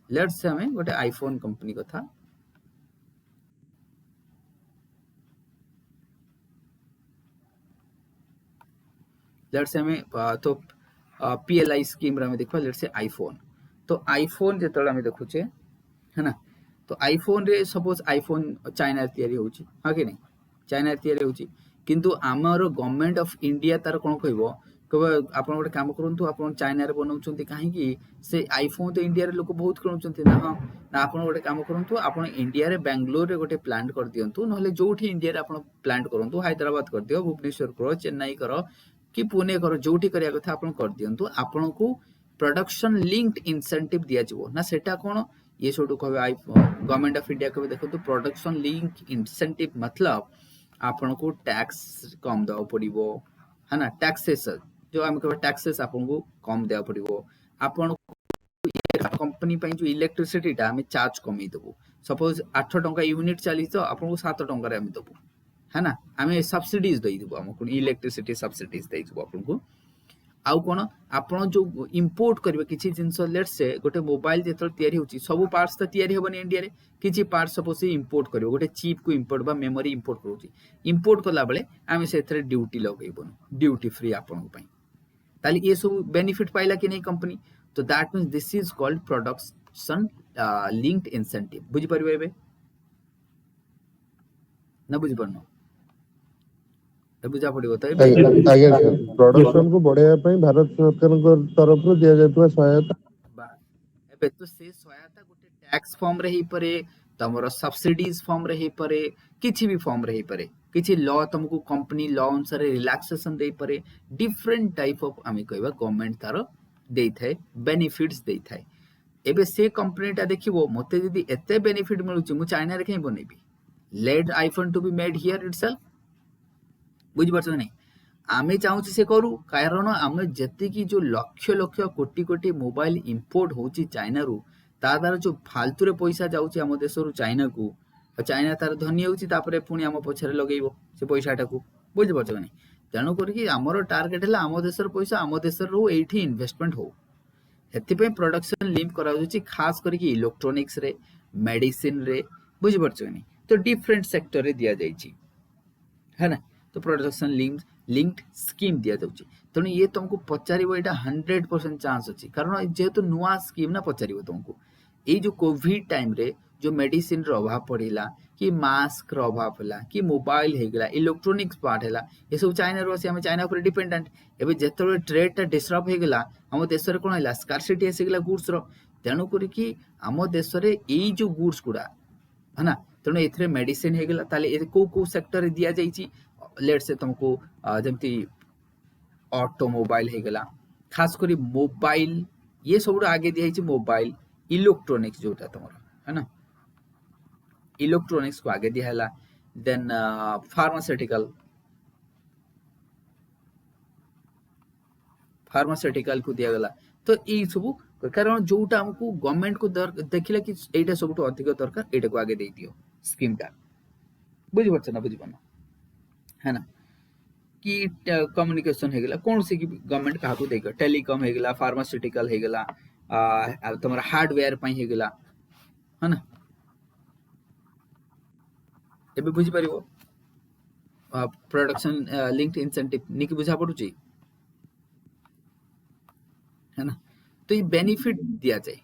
लेट्स से हमें गोटे आईफोन कंपनी कथा लेट्स से हमें तो PLI स्कीम रे हमें देखो लेट्स से आईफोन। तो आईफोन जेतले हमें देखुचे, है ना? तो आईफोन रे सपोज आईफोन चाइना तयारी होची, हा कि नहीं? चाइना तयारी होची, किंतु आमर गवर्नमेंट ऑफ इंडिया तार कोन कहबो कबे आपण गोटे काम करंतु, आपण चाइना रे बनाउछंती काहे कि से आईफोन तो इंडिया रे लोक बहुत किनुछंती ना। हां ना, आपण गोटे काम करंतु, आपण इंडिया रे बेंगलोर रे गोटे प्लांट कर दियंतु, नहले जोठी इंडिया रे आपण प्लांट करंतु, हैदराबाद कर दियो, भुवनेश्वर करो, चेन्नई करो कि पुणे करो, जोठी करिया कथा आपण कर दियंतु। आपण को प्रोडक्शन लिंक्ड इंसेंटिव दिया जिवो ना। सेटा कोन ये छोटू कहबे गवर्नमेंट ऑफ इंडिया कहबे देखो तो प्रोडक्शन लिंक इंसेंटिव मतलब आपण को टैक्स कम दवा पड़िबो, है ना? टैक्सेस जो हम कहबे टैक्सेस आपण को कम देवा पड़िबो। आपण कंपनी पई जो इलेक्ट्रिसिटी टा हम चार्ज कमी देबो। सपोज 8 टंका यूनिट चली तो आपण को 7 टंका रे हम देबो, है ना? हमें सब्सिडीज देई देबो, हमको इलेक्ट्रिसिटी सब्सिडीज देई देबो आपण को। आउ कोन आपण जो इंपोर्ट करबे किछि जिंस, लेट्स से गोटे मोबाइल जेतल तयारी होची सब पार्ट्स त तयारी होबनी इंडिया रे, किछि पार्ट्स सपोज इंपोर्ट करबो, गोटे चिप को इंपोर्ट बा मेमोरी इंपोर्ट करूची, इंपोर्ट करला बेले आमे सेथरे ड्यूटी लगेबोन, ड्यूटी फ्री आपण पई। ताली ये सब बेनिफिट पाइला कि नहीं कंपनी? तो that means this is called production linked incentive. बुझि परबे एबे ना? बुझि परनो बुझा पड़िबो तो एबे आज्ञा सर, प्रोडक्शन को बढ़ाया ପାଇଁ भारत सरकारଙ୍କ तरफରୁ दियाଯାଇଥିବା ସହାୟତା एबे तो से सहायता गोटे टैक्स फॉर्म रे ही परे, तमरो सब्सिडीज फॉर्म रे ही परे, किछि भी फॉर्म रे ही परे, किछि लॉ तुमको कंपनी लॉ अनुसार रिलैक्सेशन दे परे, डिफरेंट टाइप ऑफ आमी कहबा गवर्नमेंट तारो देई थाए, बेनिफिट्स देई थाए। एबे से कंपनीटा देखिबो मते जदी एते बेनिफिट मिलुची मु चाइना रे कहीं बनेबी, let iPhone to be made here itself. बुझ परछ नहीं? आमे चाहूची से करू, कारण आमे जति की जो लक्ष लक्ष कोटी कोटी मोबाइल इंपोर्ट होची चाइना रु, ता द्वारा जो फालतू रे पैसा जाउची हम देश रु चाइना को, चाइना तार धनी होची, तापरे पुनी हम पछरे लगेइबो से पैसाटा को। बुझ परछ नहीं? तेणु करी हमर टार्गेट है आम देशर पैसा आम देश रू एठी इन्वेस्टमेंट हो। हेतिपे प्रोडक्शन लिंक करा होची, खास करके इलेक्ट्रॉनिक्स रे, मेडिसिन रे, बुझ परछ नहीं? तो डिफरेंट सेक्टर रे दिया जाईची, है ना? तो प्रोडक्शन लिंक्ड स्कीम दिया जाउची। तेणु ये तुमको पचारिबो, एटा 100% चांस अछि, कारण जेहेतु नुआ स्कीम ना पचारिबो तुमको। ये जो कोविड टाइम रे जो मेडिसिन रो अभाव पड़िला, कि मास्क रो अभाव होला, कि मोबाइल हे गेला, इलेक्ट्रॉनिक्स पार्ट हैला, ये सब चाइना रो आसी, हम चाइना ऊपर डिपेंडेंट। एबे जेतबे ट्रेड टा डिस्टर्ब हे गेला, हम देश रे कोन हैला स्कार्सिटी आसी गेला गुड्स रो। तेणु करी कि हम देश रे एई जो गुड्स गुडा, है ना? तेणु एथरे मेडिसिन हे गेला, ताले ए को सेक्टर रे दिया जाईची। लेट से तुमको जमती ऑटोमोबाइल हे गेला, खास करी मोबाइल, ये सब आगे दिया मोबाइल, इलेक्ट्रॉनिक्स जोटा तुमरा, है ना? इलेक्ट्रॉनिक्स को आगे दिया हैला। देन फार्मास्यूटिकल को दिया गला। तो ये सब कारण जोटा हमको गवर्नमेंट को देखिला कि एटा सबटो अधिक दरकार, एटा को आगे दे दियो स्कीम टा। बुझ परछ ना? बुझ पाना, है ना? कि कम्युनिकेशन हे गेला, कौन से गवर्नमेंट काहा को देगा, टेलीकॉम हे गेला, फार्मास्यूटिकल हे गेला, तमरा हार्डवेयर पई हे गेला, है ना? एबे बुझी परिबो प्रोडक्शन लिंक्ड इंसेंटिव निकी बुझा पड़ुची, है ना? तो ये बेनिफिट दिया जाए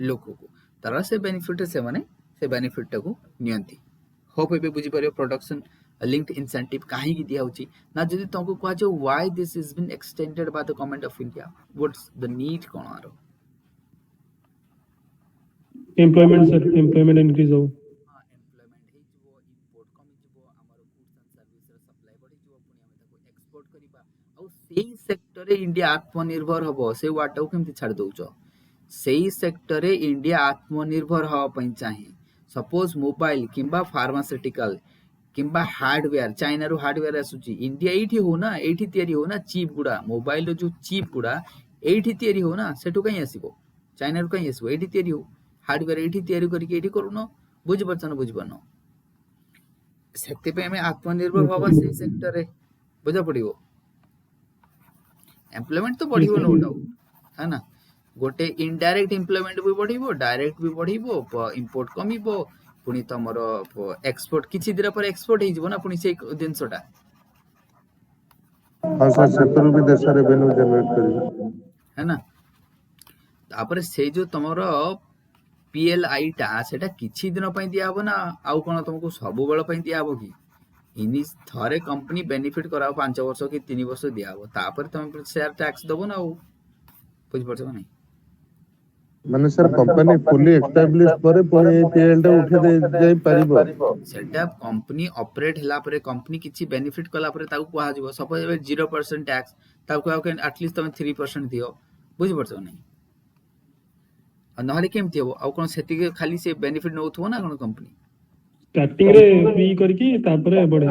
लोगों को। तार से बेनिफिट से माने से बेनिफिट टाको नियंती होप एबे बुझी परियो प्रोडक्शन लिंक्ड इंसेंटिव काहे की दिया होची ना जदी तुमको कहा जो why this is been extended by the government of India what's the need कोन आरो एम्प्लॉयमेंट सर एम्प्लॉयमेंट इंक्रीज हो एम्प्लॉयमेंट हे जिवो इंपोर्ट कमी जिवो हमर गुड्स एंड सर्विस सप्लाई बढ़ी जिवो पुनी हम ताको एक्सपोर्ट करिबा आ सेही सेक्टर रे इंडिया आत्मनिर्भर हबो से वाटा केमति छाड़ दउचो सेही सेक्टर रे इंडिया आत्मनिर्भर हवा पई चाहे सपोज मोबाइल किंबा फार्मास्यूटिकल किंबा हार्डवेयर चाइना रो हार्डवेयर आसुची इंडिया एठी हो ना एठी तयारी हो ना चिप गुडा मोबाइल रो जो चिप गुडा एठी तयारी हो ना सेटु कहीं आसीबो चाइना रो कहीं आसीबो एठी तयारी हो हार्डवेयर एठी तयारी करके एठी करूनो बुझ परछन बुझ परनो सेते पे हमें आत्मनिर्भर हवा से सेक्टर रे बुझा पड़िबो एम्प्लॉयमेंट तो बढ़िबो नो डाउट है ना गोटे इनडायरेक्ट एम्प्लॉयमेंट भी बढ़िबो डायरेक्ट भी बढ़िबो इंपोर्ट कमिबो पुनी तमरो एक्सपोर्ट किछि दिन पर एक्सपोर्ट हे जिवो ना पुनी से दिनसोटा हाँ सर सेतरु भी देश रेवेन्यू जनरेट करियो है ना तापर से जो तमरो पीएलआई टा सेटा किछि दिन पई दिया हबो ना आउ कोन तुमको सब बेल पई दिया हबो की इनि थरे कंपनी बेनिफिट कराओ 5 वर्ष की 3 वर्ष दिया हबो तापर तुम शेयर टैक्स दबो ना आउ बुझ परछो नहीं माने सर कंपनी फुली एस्टैब्लिश करे पुणी पीएल टा उठे दे जाई परिबो सेटा कंपनी ऑपरेट हला परे कंपनी किछि बेनिफिट कला परे ताकू कहा जिवो सपोज 0% टैक्स ताकू आउ कैन एटलीस्ट तुम 3% दियो बुझ परछो नहीं आ नहले केमति हो आउ कोन सेति खाली से बेनिफिट नउथो ना कोन कंपनी स्टार्टिंग रे फ्री करके तापरे बढ़े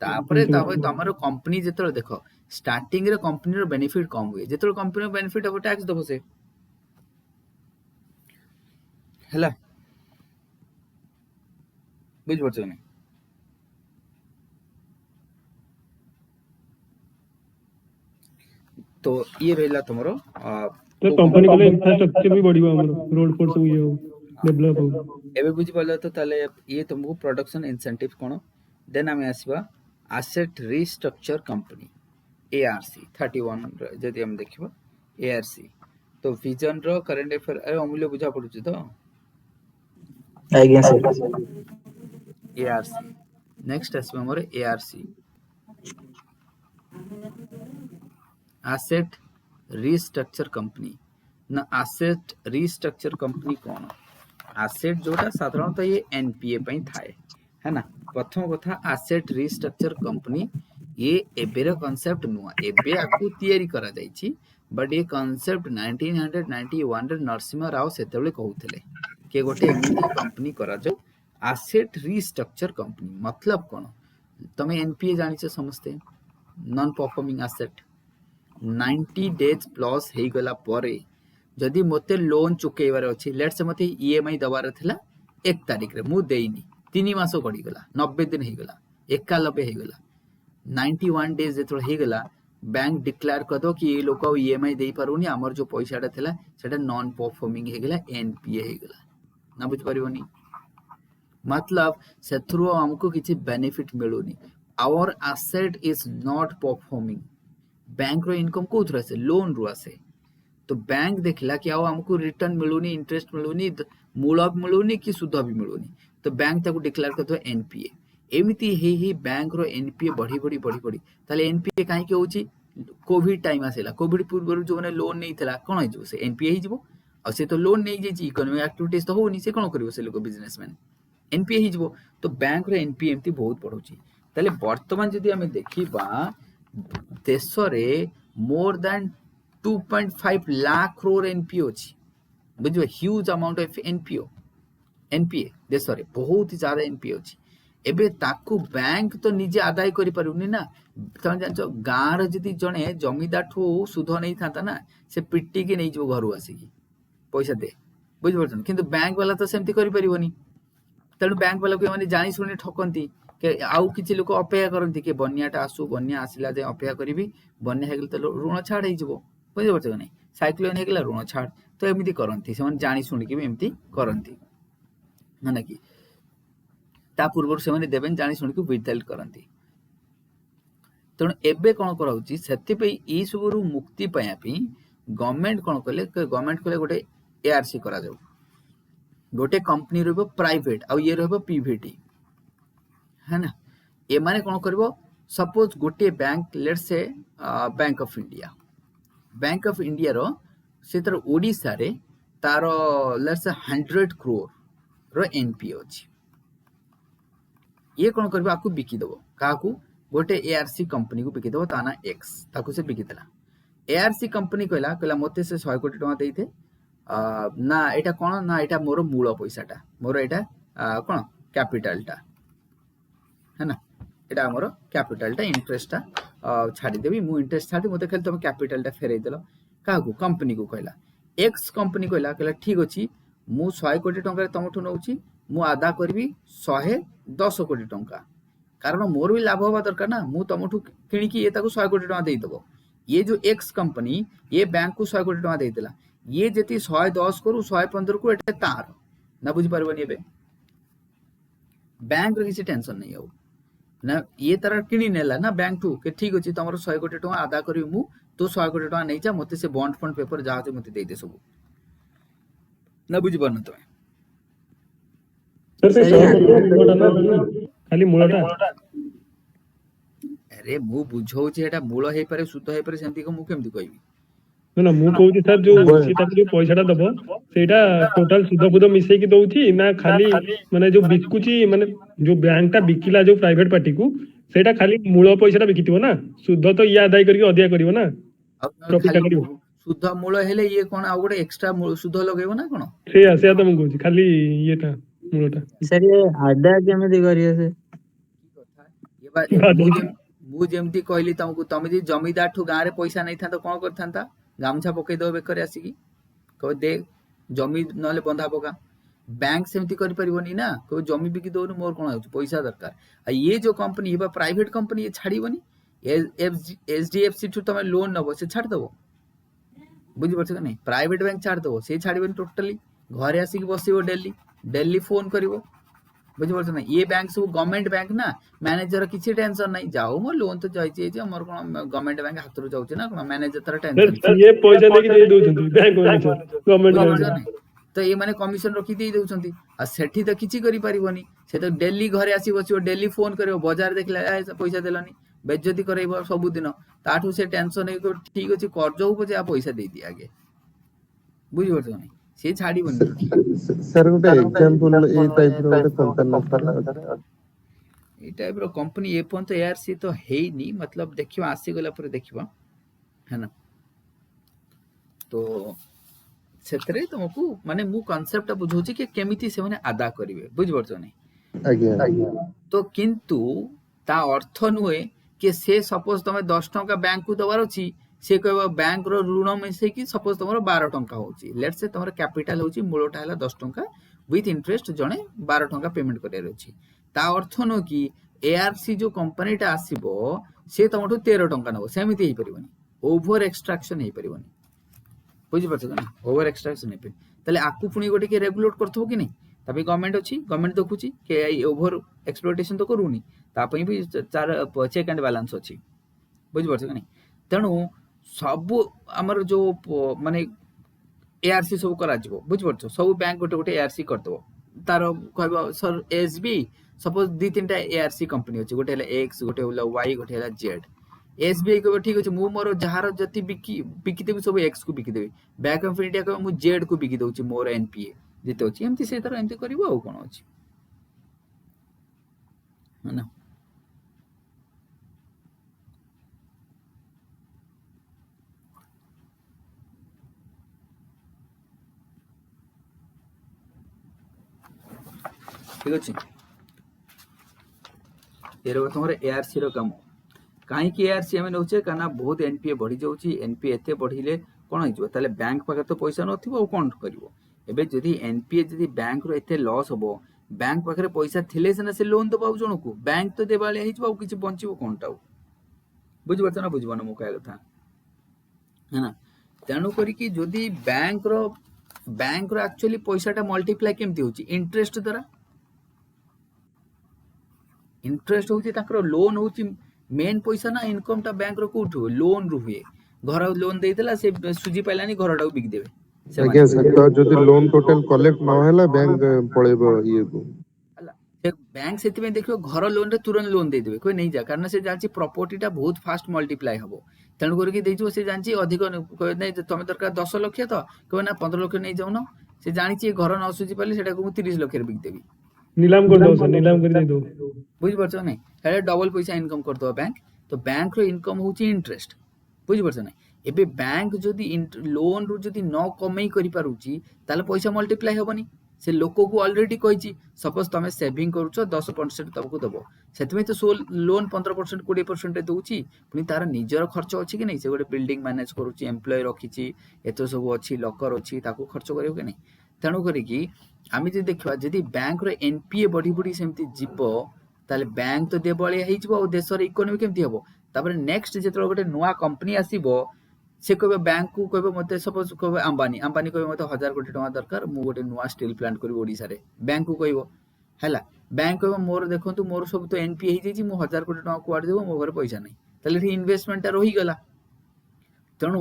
तापरे तमरो कंपनी जेतरो देखो स्टार्टिंग रे कंपनी रो बेनिफिट कम हुए जेतरो कंपनी रो बेनिफिट हो टैक्स दबो से हला बुझ परछो नहीं तो ये रहला तमरो तो कंपनी को इंफ्रास्ट्रक्चर भी बढ़िबो हमर रोड फोर्स हो ये डेवलप हो एबे बुझि पड़ला तो ताले ये तुमको प्रोडक्शन इंसेंटिव कोन देन हमें आसीबा एसेट रिस्ट्रक्चर कंपनी एआरसी 31 जदि हम देखिबो एआरसी तो विजन रो करंट अफेयर ए अमूल्य बुझा पडुची तो आज्ञा सर एआरसी नेक्स्ट आसीबा हमर एआरसी एसेट रिस्ट्रक्चर कंपनी ना एसेट रिस्ट्रक्चर कंपनी कोन एसेट जोटा साधारणतः ये एनपीए पई थाए है ना प्रथम कथा एसेट रिस्ट्रक्चर कंपनी ये एबेर कांसेप्ट नुआ एबे आकु तयारी करा जाईची बट ये कांसेप्ट 1991 रे नरसिंह राव सेतेबेले कहउथले के गोटे एमती कंपनी करा जो एसेट रिस्ट्रक्चर कंपनी मतलब कोन तमे एनपीए जानिछ समस्ते non performing asset 90 days plus हे गला परे जदि मते लोन चुकेइबार अछि लेट्स से मते ईएमआई दबार थिला 1 तारिख रे मु देइनी 3 मास गडी गला 90 दिन हे गला 91 हे गला 91 डेज जेतोल हे गला बैंक डिक्लेयर कर दो कि ये लोक ईएमआई देई पारुनी हमर जो पैसाटा थिला सेटा नॉन परफॉर्मिंग हे गला एनपीए हे गला ना बुझ परिबनी मतलब सेथरो हमको किछि बेनिफिट मिलुनी our asset is not performing bank रो इनकम कोथरा से लोन रो आसे तो बैंक देखला कि आउ हमको रिटर्न मिलुनी इंटरेस्ट मिलुनी मूल मिलुनी कि सुध भी मिलुनी तो बैंक ताको डिक्लेयर करतो एनपीए एमिति हे बैंक रो एनपीए बढ़ी ताले एनपीए काहे के होची कोविड टाइम आसेला कोविड पूर्व जो ने लोन नहीं थला कोन हिजो से एनपीए हिजो आ से तो लोन नहीं जेची इकोनॉमिक एक्टिविटीज तो होनी से कोन करिवो से लोक बिजनेसमैन एनपीए हिजो तो बैंक रो एनपीए एमती बहुत बढ़ुची ताले वर्तमान जदी हमें देखिबा देश रे more than 2.5 lakh crore NPO अछि बुझिबो ह्यूज अमाउंट ऑफ एनपीए देश रे बहुत ही ज्यादा एनपीओ अछि एबे ताकू बैंक तो निजे आदाय करि पारुनी ना तम जानचो गार जदी जणे जमीदार ठो सुध नहीं थाता ना से पिट्टी के नहीं जो घरु आसी की पैसा दे बुझ परछन किंतु बैंक वाला तो सेमती करि परिबोनी तनु बैंक वाला को माने जानि सुनि ठकंती के आउ किछि लोक अपेक्षा करंती के बन्याटा आसु बन्या आसिला जे अपेक्षा करिवि बन्या हेगल त ऋण छाड़ हे जबो बुझ परछन नहीं साइक्लोन हेगला ऋण छाड़ तो एमिति करंती से माने जानि सुनि के एमिति करंती माने कि ता पूर्व से माने देबेन जानि सुनि के विथेल्ड करंती तण एबे कोन कराउची सेति पे ई सबरु मुक्ति पाया पे गवर्नमेंट कोन कले गवर्नमेंट कले गोटे एआरसी करा जाऊ गोटे कंपनी रहबो प्राइवेट आ ये रहबो पीवीटी है ना ए माने कोन करबो सपोज गोटे bank let's say bank of India रो से तर ओडिसा रे तार let's say 100 crore row NPA अछि ये कोन करबो आकु बिकी देबो काकू गोटे एआरसी कंपनी को बिकी देबो ताना एक्स ताकू से बिकी देला एआरसी कंपनी कहला मते से 100 कोटी टका देइथे ना एटा कोन ना एटा मोर मूल पैसाटा मोर एटा कोन कैपिटलटा है ना एटा हमर कैपिटलटा इंटरेस्टटा छाडी देबी मु इंटरेस्ट छाडी मते खाली तुम कैपिटलटा फेरै देलो काकू कंपनी को कहला एक्स कंपनी कहला ठीक अछि मु 100 कोटी टका तमठु नउची मु आदा करबी 110 कोटी टका कारण मोर भी लाभ होबा दरकार ना मु तमठु किणी की ये ताको 100 कोटी टका देई देबो ये जो एक्स कंपनी ये बैंक को 100 कोटी टका देई देला ये जति 110 करू 115 को एटा तार ना बुझी परबनी एबे बैंक रे किसी टेंशन नहीं हो ना ये तरह किणी नेला ना बैंक टू के ठीक अछि तमरो 100 कोटी टका आदा करी मु तो 100 कोटी टका नै जा मते से बॉन्ड फंड पेपर जा जे मते देई दे सब ना बुझी परन तमे सर से सही मूलटा ना खाली मूलटा अरे मु बुझौ जे एटा मूल हे पारे शुद्ध हे पारे सेंती को मु केमति कहबी ना मु कहूची सर जो सीता जो पैसाटा दबो सेटा टोटल सुध बुध मिसै की दउची ना खाली माने जो बिकुची माने जो बैंकटा बिकिला जो प्राइवेट पार्टी को सेटा खाली मूल पैसाटा बिकितिबो ना सुध तो या आदाय करके अधिया करिवो ना प्रॉफिट खाली करिवो शुद्ध मूल हेले ये कोन आ गोटे एक्स्ट्रा शुद्ध लगेबो ना कोन से तो मु कहूची खाली येटा मूलटा सर ये आदा केମିତି କରିବେ ସେ ये बात मु जेमती कहली तुमको तुम जे जमीदार ठू गाँव रे पैसा नहीं था तो कौन करता गामछा पकई दो बेकर आसिकी कह दे जमी नले बंधा पका बैंक सेमती करि परिबनी ना कह जमी बिकी दो मोर कोन होछ पैसा दरकार आ ये जो कंपनी ये प्राइवेट कंपनी ये छाड़ीबनी एचडीएफसी ठू तुम लोन नबो से छाड़ दबो बुझी परछ कि नहीं प्राइवेट बैंक छाड़ दबो से छाड़ीबनी टोटली घरे आसिकी बसिबो डेली फोन करिवो बुझी परछ ना ये बैंक सब गवर्नमेंट बैंक ना मैनेजर किसी टेंशन नहीं जाओ मो लोन तो जाइए जे हमर कोन गवर्नमेंट बैंक हाथ रो जाउछ ना कोन मैनेजर तर टेंशन सर ये पैसा देके दे दउछंती बैंक मैनेजर गवर्नमेंट बैंक तो ये माने कमिशन रखी दे दउछंती आ सेठी तो किछि करि परिबनी से तो डेली घरे आसी बसिबो डेली फोन करिवो बाजार देखला पैसा देलनी बेज्जती करैबो सब दिन ताठू से टेंशन है को ठीक अछि कर्ज हो जे आ पैसा दे दी आगे बुझी परछ नहीं से छाड़ी बनी सर गोटे एग्जांपल ए टाइप रो गोटे कंपनी ए टाइप रो कंपनी ए पन तो एआरसी तो हेनी मतलब देखियो आसी गला पर देखिबा है ना तो सेतरे तुमको माने मु कांसेप्ट बुझौची कि केमिति से माने आदा करिवे बुझ परछ नहीं आज्ञा तो किंतु ता अर्थ नुहे कि से सपोज तमे 10 टका बैंक को दबार अछि से कहबो बैंक रो ऋण मिसे कि सपोज तमरो 12 टका होची लेट्स से तमरो कैपिटल होची मूलटा हला 10 टका विथ इंटरेस्ट जणे 12 टका पेमेंट करे अछि ता अर्थ न कि एआरसी जो कंपनीटा आसीबो से तमठो 13 टका नबो सेमिति हे परिबनी ओवर एक्सट्रैक्शन हे परिबनी बुझि परछ ना ओवर एक्सट्रैक्शन हे तले आकु पुनी गोटे के रेगुलेट करथबो कि नहीं तबे गवर्नमेंट अछि गवर्नमेंट देखुची के ओवर एक्सप्लॉयटेशन तो करूनी तापई भी चार चेक एंड बैलेंस अछि बुझि परछ कि नहीं तेनु सब हमर जो माने एआरसी सब करा जिवो बुझ परछ सब बैंक गोटे गोटे एआरसी कर दबो तार कहबो सर एसबी सपोज दी तीनटा एआरसी कंपनी अछि गोटे हला एक्स गोटे हला वाई गोटे हला जेड एसबीआई कहबो ठीक अछि मु मोर जहार जति बिकी देबी सब एक्स को बिकी देबी बैंक ऑफ इंडिया कहबो मु जेड को बिकी दउची मोर एनपीए जेते अछि एमती से तरह एमती करबो आ कोन अछि है ना ठीक अछि ये रो तमरे एआरसी रो काम काहे कि एआरसी हम नउचे काना बहुत एनपीए बढ़ी जाउची एनपीए एते बढ़िले कोन होइजो ताले बैंक पाके तो पैसा नथिबो ओ कोन करिवो एबे जदी एनपीए जदी बैंक रो एते लॉस होबो बैंक पाके पैसा थिले से ना से लोन दबाउ जणको बैंक तो देबाले हिजबो किछि बंचिबो कोनटाउ बुझि बत ना बुझबो ना मो कहै कथा है ना तेनु करी कि जदी बैंक रो एक्चुअली पैसाटा मल्टीप्लाई केमती होची इंटरेस्ट द्वारा इंटरेस्ट होची ताकर लोन होची मेन पैसा ना इनकम टा बैंक रो कोठो लोन रु हुए घर लोन देइतला से सुजी पाइलानी घरटा बिक देबे ଆଜ୍ଞା ସାର୍ ତ ଯଦି ଲୋନ୍ ଟୋଟାଲ କଲେକ୍ଟ ନ ହେଲା ବ୍ୟାଙ୍କ ପଳେଇବ ଇଏକୁ। ହେଲା ସେ ବ୍ୟାଙ୍କ ସେଥିପାଇଁ ଦେଖିବ ଘର ଲୋନରେ ତୁରନ୍ତ ଲୋନ ଦେଇଦେବେ କହି ନେଇଯା, କାରଣ ସେ ଜାଣିଛି ପ୍ରପର୍ଟିଟା ବହୁତ ଫାଷ୍ଟ ମଲ୍ଟିପ୍ଲାଏ ହବ, ତେଣୁ କରିକି ଦେଇଯିବ। ସେ ଜାଣିଛି ଅଧିକ କହିବେ ନାଇଁ ତମେ ଦରକାର 10 ଲକ୍ଷ ତ କହିବେ ନା 15 ଲକ୍ଷ ନେଇଯାଉନ, ସେ ଜାଣିଛି ଏ ଘର ନ ସୁଝି ପାରିଲେ ସେଟାକୁ ମୁଁ 30 ଲକ୍ଷରେ ବିକିଦେବି। ନିଲାମ କରିଦବ ସାର୍, ନିଲାମ କରି ଦେଇଦବ। ବୁଝିପାରୁଛ ନାଇଁ, ହେଲେ ଡବଲ ପଇସା ଇନକମ୍ କରିଦବ ବ୍ୟାଙ୍କ। ତ ବ୍ୟାଙ୍କର ଇନକମ୍ ହଉଛି ଇଣ୍ଟରେଷ୍ଟ, ବୁଝିପାରୁଛ ନାଇଁ। ଏବେ ବ୍ୟାଙ୍କ ଯଦି ଲୋନ ରୁ ଯଦି ନ କମେଇ କରିପାରୁଛି ତାହେଲେ ପଇସା ମଲ୍ଟିପ୍ଲାଏ ହବନି। ସେ ଲୋକକୁ ଅଲରେଡି କହିଛି ସପୋଜ ତମେ ସେଭିଂ କରୁଛ 10% ତମକୁ ଦବ, ସେଥିପାଇଁ ତ ଲୋନ 15% 20% ଦଉଛି। ପୁଣି ତାର ନିଜର ଖର୍ଚ୍ଚ ଅଛି କି ନାହିଁ, ସେ ଗୋଟେ ବିଲ୍ଡିଂ ମ୍ୟାନେଜ କରୁଛି, ଏମ୍ପ୍ଲୟ ରଖିଛି, ଏତେ ସବୁ ଅଛି, ଲକର ଅଛି, ତାକୁ ଖର୍ଚ୍ଚ କରିବ କି ନାହିଁ। ତେଣୁ କରିକି ଆମେ ଯଦି ଦେଖିବା ଯଦି ବ୍ୟାଙ୍କର ଏନପିଏ ବଢି ବଢି ସେମିତି ଯିବ ତାହେଲେ ବ୍ୟାଙ୍କ ତ ଦେବାଳିଆ ହେଇଯିବ ଆଉ ଦେଶର ଇକୋନୋମି କେମିତି ହବ। ତାପରେ ନେକ୍ସଟ ଯେତେବେଳେ ଗୋଟେ ନୂଆ କମ୍ପାନୀ ଆସିବ ସେ କହିବ ବ୍ୟାଙ୍କକୁ କହିବ ମତେ ସପୋଜ କହିବ ଆମ୍ବାନୀ କହିବ ମତେ 1000 କୋଟି ଟଙ୍କା ଦରକାର, ମୁଁ ଗୋଟେ ନୂଆ ଷ୍ଟିଲ ପ୍ଲାଣ୍ଟ କରିବି ଓଡ଼ିଶାରେ, ବ୍ୟାଙ୍କକୁ କହିବ ହେଲା। ବ୍ୟାଙ୍କ କହିବ ମୋର ଦେଖନ୍ତୁ ମୋର ସବୁ ତ ଏନପିଏ ହେଇଯାଇଛି, ମୁଁ 1000 କୋଟି ଟଙ୍କା କୁଆଡେ ଦେବ, ମୋ ଘରେ ପଇସା ନାହିଁ, ତାହେଲେ ଏଠି ଇନଭେଷ୍ଟମେଣ୍ଟଟା ରହିଗଲା। ତେଣୁ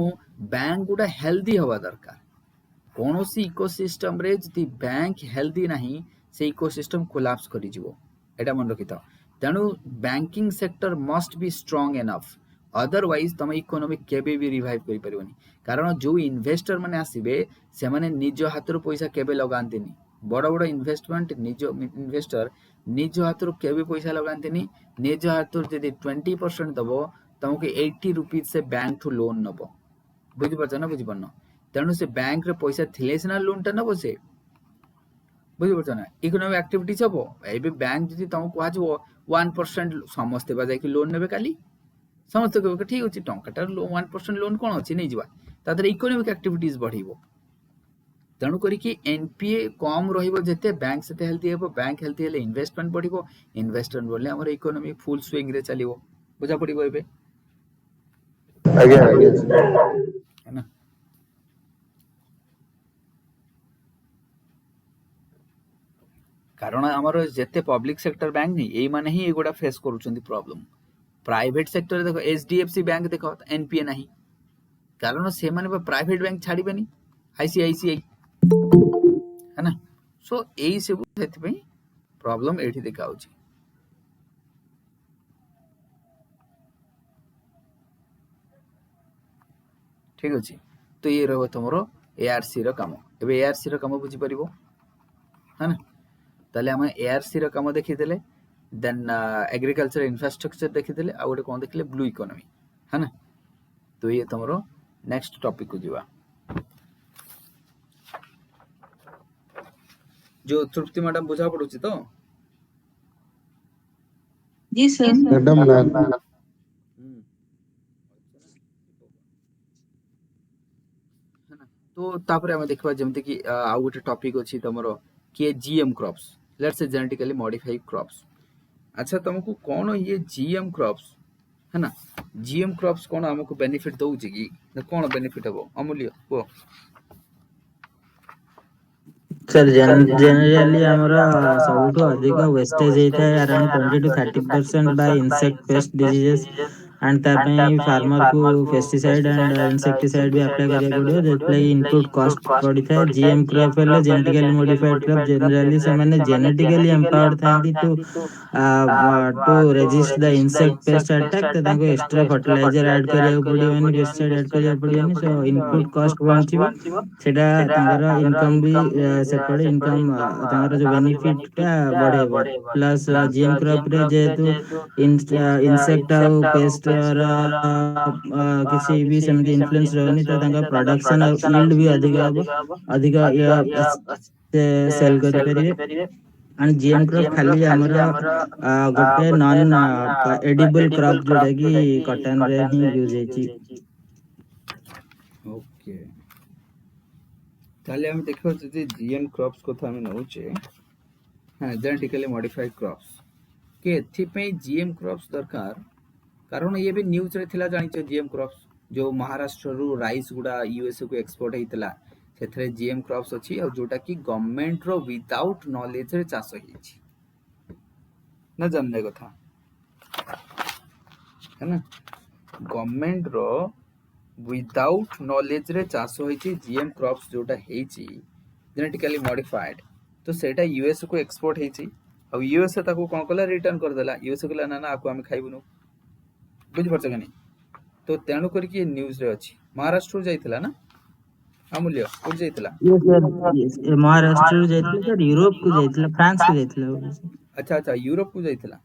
ବ୍ୟାଙ୍କ ଗୁଡା ହେଲ୍ଦି ହବା ଦରକାର। କୌଣସି ଇକୋସିଷ୍ଟମରେ ଯଦି ବ୍ୟାଙ୍କ ହେଲ୍ଦି ନାହିଁ ସେ ଇକୋସିଷ୍ଟମ କୋଲାପ୍ସ କରିଯିବ, ଏଟା ମନେ ରଖିଥାଅ। ତେଣୁ ବ୍ୟାଙ୍କିଂ ସେକ୍ଟର ମଷ୍ଟ ବି ଷ୍ଟ୍ରଙ୍ଗ ଏନଫ୍, ଅଦରୱାଇଜ ତମ ଇକୋନୋମି କେବେ ବି ରିଭାଇଭ୍ କରିପାରିବନି। କାରଣ ଯୋଉ ଇନଭେଷ୍ଟର ମାନେ ଆସିବେ ସେମାନେ ନିଜ ହାତରୁ ପଇସା କେବେ ଲଗାନ୍ତିନି, ବଡ ବଡ ଇନଭେଷ୍ଟର ନିଜ ହାତରୁ କେବେ ପଇସା ଲଗାନ୍ତିନି। ନିଜ ହାତରୁ ଯଦି 20% ଦବ ତମକୁ 80 रुपीज ସେ ବ୍ୟାଙ୍କଠୁ ଲୋନ ନବ, ବୁଝିପାରୁଛ ନା ବୁଝିପାରୁନ। ତେଣୁ ସେ ବ୍ୟାଙ୍କରେ ପଇସା ଥିଲେ ସିନା ଲୋନଟା ନବ ସେ, ବୁଝିପାରୁଛ ନା। ଇକୋନୋମିକ ଆକ୍ଟିଭିଟିଜ ହବ। ଏବେ ବ୍ୟାଙ୍କ ଯଦି ତମକୁ କୁହାଯିବ 1% ସମସ୍ତେ ବା ଯାଇକି ଲୋନ ନେବେ କାଲି, ସମସ୍ତେ କହିବେ ଠିକ ଅଛି ଟଙ୍କାଟା 1% ଲୋନ କଣ ଅଛି ନେଇଯିବା, ତା ଦେହରେ ଇକୋନୋମିକ ଆକ୍ଟିଭିଟିଜ ବଢିବ। ତେଣୁ କରିକି ଏନପିଏ କମ ରହିବ ଯେତେ ବ୍ୟାଙ୍କ ସେତେ ହେଲ୍ଦି ହେବ, ବ୍ୟାଙ୍କ ହେଲ୍ଦି ହେଲେ ଇନଭେଷ୍ଟମେଣ୍ଟ ବଢିବ, ଇନଭେଷ୍ଟମେଣ୍ଟ ବଢିଲେ ଆମର ଇକୋନୋମି ଫୁଲ ସୁଇଙ୍ଗ ରେ ଚାଲିବ, ବୁଝା ପଡିବ ଏବେ ଆଜ୍ଞା ଆଜ୍ଞା है ना। କାରଣ ଆମର ଯେତେ ପବ୍ଲିକ ସେକ୍ଟର ବ୍ୟାଙ୍କ ନାହିଁ ଏଇ ମାନେ ହିଁ ଏଗୁଡା ଫେସ୍ କରୁଛନ୍ତି ପ୍ରୋବ୍ଲେମ। ପ୍ରାଇଭେଟ ସେକ୍ଟରରେ ଦେଖ ଏଚଡିଏଫସି ବ୍ୟାଙ୍କ ଦେଖ ଏନପିଏ ନାହିଁ, କାରଣ ସେମାନେ ପ୍ରାଇଭେଟ ବ୍ୟାଙ୍କ ଛାଡିବେନି, ଆଇସିଆଇସିଆଇ है ना। सो ଏଇ ସବୁ ସେଥିପାଇଁ ପ୍ରୋବ୍ଲେମ ଏଇଠି ଦେଖା ହଉଛି। ଠିକ ଅଛି, ତ ଇଏ ରହିବ ତମର ଏଆରସି ର କାମ। ଏବେ ଏଆରସି ର କାମ ବୁଝିପାରିବ है ना। ତାହେଲେ ଆମେ ଏଆରସି ର କାମ ଦେଖିଦେଲେ, ଦେନ୍ एग्रीकल्चर इंफ्रास्ट्रक्चर ଦେଖିଦେଲେ, ଆଉ ଗୋଟେ କଣ ଦେଖିଲେ ବ୍ଲୁ ଇକୋନୋମି है ना। ତ ଇଏ ତମର ନେକ୍ସଟ ଟପିକ କୁ ଯିବା। जो तृप्ति मैडम बुझा पड़ुची तो जी सर। मैडम ना तो तापर हम देखबा जेमति कि आउ गोटे टॉपिक अछि तमरो कि GM crops, let's say genetically modified crops. अच्छा तुमको कौन ये जीएम क्रॉप्स है ना, जीएम क्रॉप्स कौन हमको बेनिफिट दउची कि कौन बेनिफिट हबो अमूल्य को सर जनरली ଆମର ସବୁଠୁ ଅଧିକ ୱେଷ୍ଟେଜ ହେଇଥାଏ around 20 to 30% by insect pest diseases, and ତା ପାଇଁ ଫାର୍ମର କୁ ପେଷ୍ଟିସାଇଡ ଆଣ୍ଡ ଇନସେକ୍ଟିସାଇଡ ବି ଆପ୍ଲାଏ କରିବାକୁ ପଡିବ, ଯେଥିଲାଗି ଇନପୁଟ କଷ୍ଟ ପଡିଥାଏ। ଜିଏମ କ୍ରପ ହେଲେ ଜେନେଟିକାଲି ମଡିଫାଇଡ କ୍ରପ, ଜେନେରାଲି ସେମାନେ ଜେନେଟିକାଲି ଏମ୍ପାୱର୍ଡ ଥାନ୍ତି ଟୁ ରେଜିଷ୍ଟ ଦ ଇନସେକ୍ଟ ପେଷ୍ଟ ଆଟାକ। ତ ତାଙ୍କୁ ଏକ୍ସଟ୍ରା ଫର୍ଟିଲାଇଜର ଆଡ କରିବାକୁ ପଡିବନି, ପେଷ୍ଟିସାଇଡ ଆଡ କରିବାକୁ ପଡିବନି, ସୋ ଇନପୁଟ କଷ୍ଟ ବଞ୍ଚିବ। ସେଟା ତାଙ୍କର ଇନକମ ବି ସେପଟେ ଇନକମ ତାଙ୍କର ଯୋଉ ବେନିଫିଟ ଟା ବଢେଇବ। ପ୍ଲସ ଜିଏମ କ୍ରପ ରେ ଯେହେତୁ ଇନସେକ୍ଟ ଆଉ ପେଷ୍ଟ ର କିଛି ବି ସେମିତି ଇନଫ୍ଲୁଏନ୍ସ ରହୁନି, ତ ତାଙ୍କ ପ୍ରଡକ୍ସନ ଆଉ ଇଲ୍ଡ ବି ଅଧିକ ହବ, ଅଧିକ ସେଲ କରିପାରିବେ। and GM crop ଖାଲି ଆମର ଗୋଟେ ନନ୍ ଏଡିବଲ କ୍ରପ ଯୋଉଟା କି କଟନ ରେ ହିଁ ୟୁଜ ହେଇଛି। ओके ताले हम देखो जे जीएम क्रॉप्स को हम नउचे हां जेनेटिकली मॉडिफाइड क्रॉप्स के एथिपई जीएम क्रॉप्स दरकार, कारण ये भी न्यूज रे थिला जानिछो जीएम क्रॉप्स जो महाराष्ट्र रु राइस गुडा यूएसए को एक्सपोर्ट हेतिला, सेथरे जीएम क्रॉप्स अछि और जोटा कि गवर्नमेंट रो विदाउट नॉलेज रे चाष हेछि ना जानने कथा है ना। गवर्नमेंट रो विदाउट नॉलेज रे चाष होइछि जीएम क्रॉप्स जोटा हेछि जेनेटिकली मॉडिफाइड तो सेटा यूएस को एक्सपोर्ट हेछि अब यूएस ताको कोन कला रिटर्न कर देला यूएस कला ना ना आको हम खाइबुनु बुझि परछ कनी तो तेणु करके न्यूज रे अछि महाराष्ट्र जाइथिला ना अमूल्य कोड जाइथिला Yes, sir. Yes. महाराष्ट्र ଯାଇଥିଲା sir, यूरोप को ଯାଇଥିଲା, फ्रांस को ଯାଇଥିଲା बोले sir। अच्छा अच्छा यूरोप को जाइथिला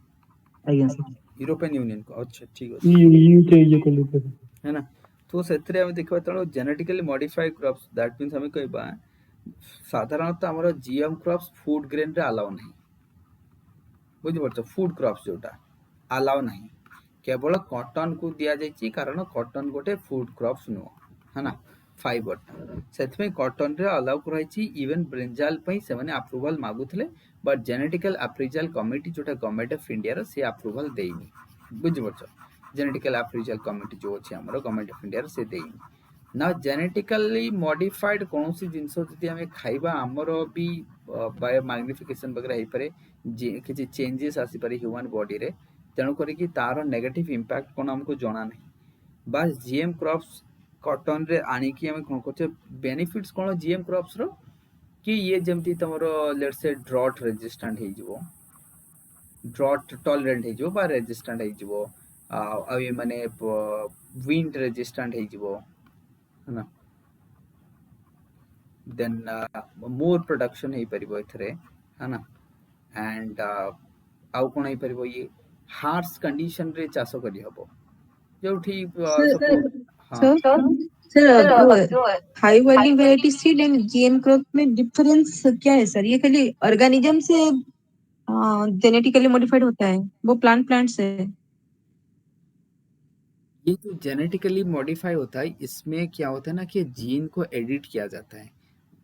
ଆଜ୍ଞା sir। यूरोपियन यूनियन को अच्छा ठीक ଇ अछि ୟୁ କେ ଇଏ କଲେ sir। है ना तो सेतरे हम देखबा तणो genetically modified crops that means हम कहबा साधारणतः हमर जीएम क्रॉप्स फूड ग्रेन रे अलाउ नहीं बुझि परछ फूड क्रॉप्स जोटा अलाउ नहीं केवल कॉटन को दिया जाइछि कारण कॉटन गोटे फूड क्रॉप्स नो है ना फाइबर सेतमे कॉटन रे अलाउ कराइछि इवन ब्रिंजाल पई से माने अप्रूवल मागुथले बट जेनेटिकल अप्रूवल कमिटी जोटा गवर्नमेंट ऑफ इंडिया रो से अप्रूवल देइनी बुझि परछ जेनेटिकल अप्रूवल कमिटी जो अछि हमर गवर्नमेंट ऑफ इंडिया रो से देइनी ना जेनेटिकली मॉडिफाइड कोनोसी जिंस जति हमें खाइबा हमर भी बायो मैग्निफिकेशन वगैरह हे पारे किछि चेंजेस आसी पारे ह्यूमन बॉडी रे तेणु करिकी तार नेगेटिव इंपैक्ट कोन हमको जଣା नहीं बस जीएम क्रॉप्स कॉटन रे आनी की हम कोन करछे बेनिफिट्स कोन जीएम क्रॉप्स रो कि ये जेमती तमरो लेट्स से ड्रॉट रेजिस्टेंट हे जिवो ड्रॉट टॉलरेंट हे जिवो बा रेजिस्टेंट हे जिवो आ ये माने विंड रेजिस्टेंट हे जिवो है ना देन मोर प्रोडक्शन हे परिबो एथरे है ना एंड आउ कोन हे परिबो ये हार्श कंडीशन रे चाष करी हबो जोठी हाँ सर सर जो हाई वाली variety seed and GM crop में डिफरेंस क्या है सर? ये खाली ऑर्गेनिज्म से जेनेटिकली मॉडिफाइड होता है, वो प्लांट से है। ये जो जेनेटिकली मॉडिफाई होता है इसमें क्या होता है ना कि जीन को एडिट किया जाता है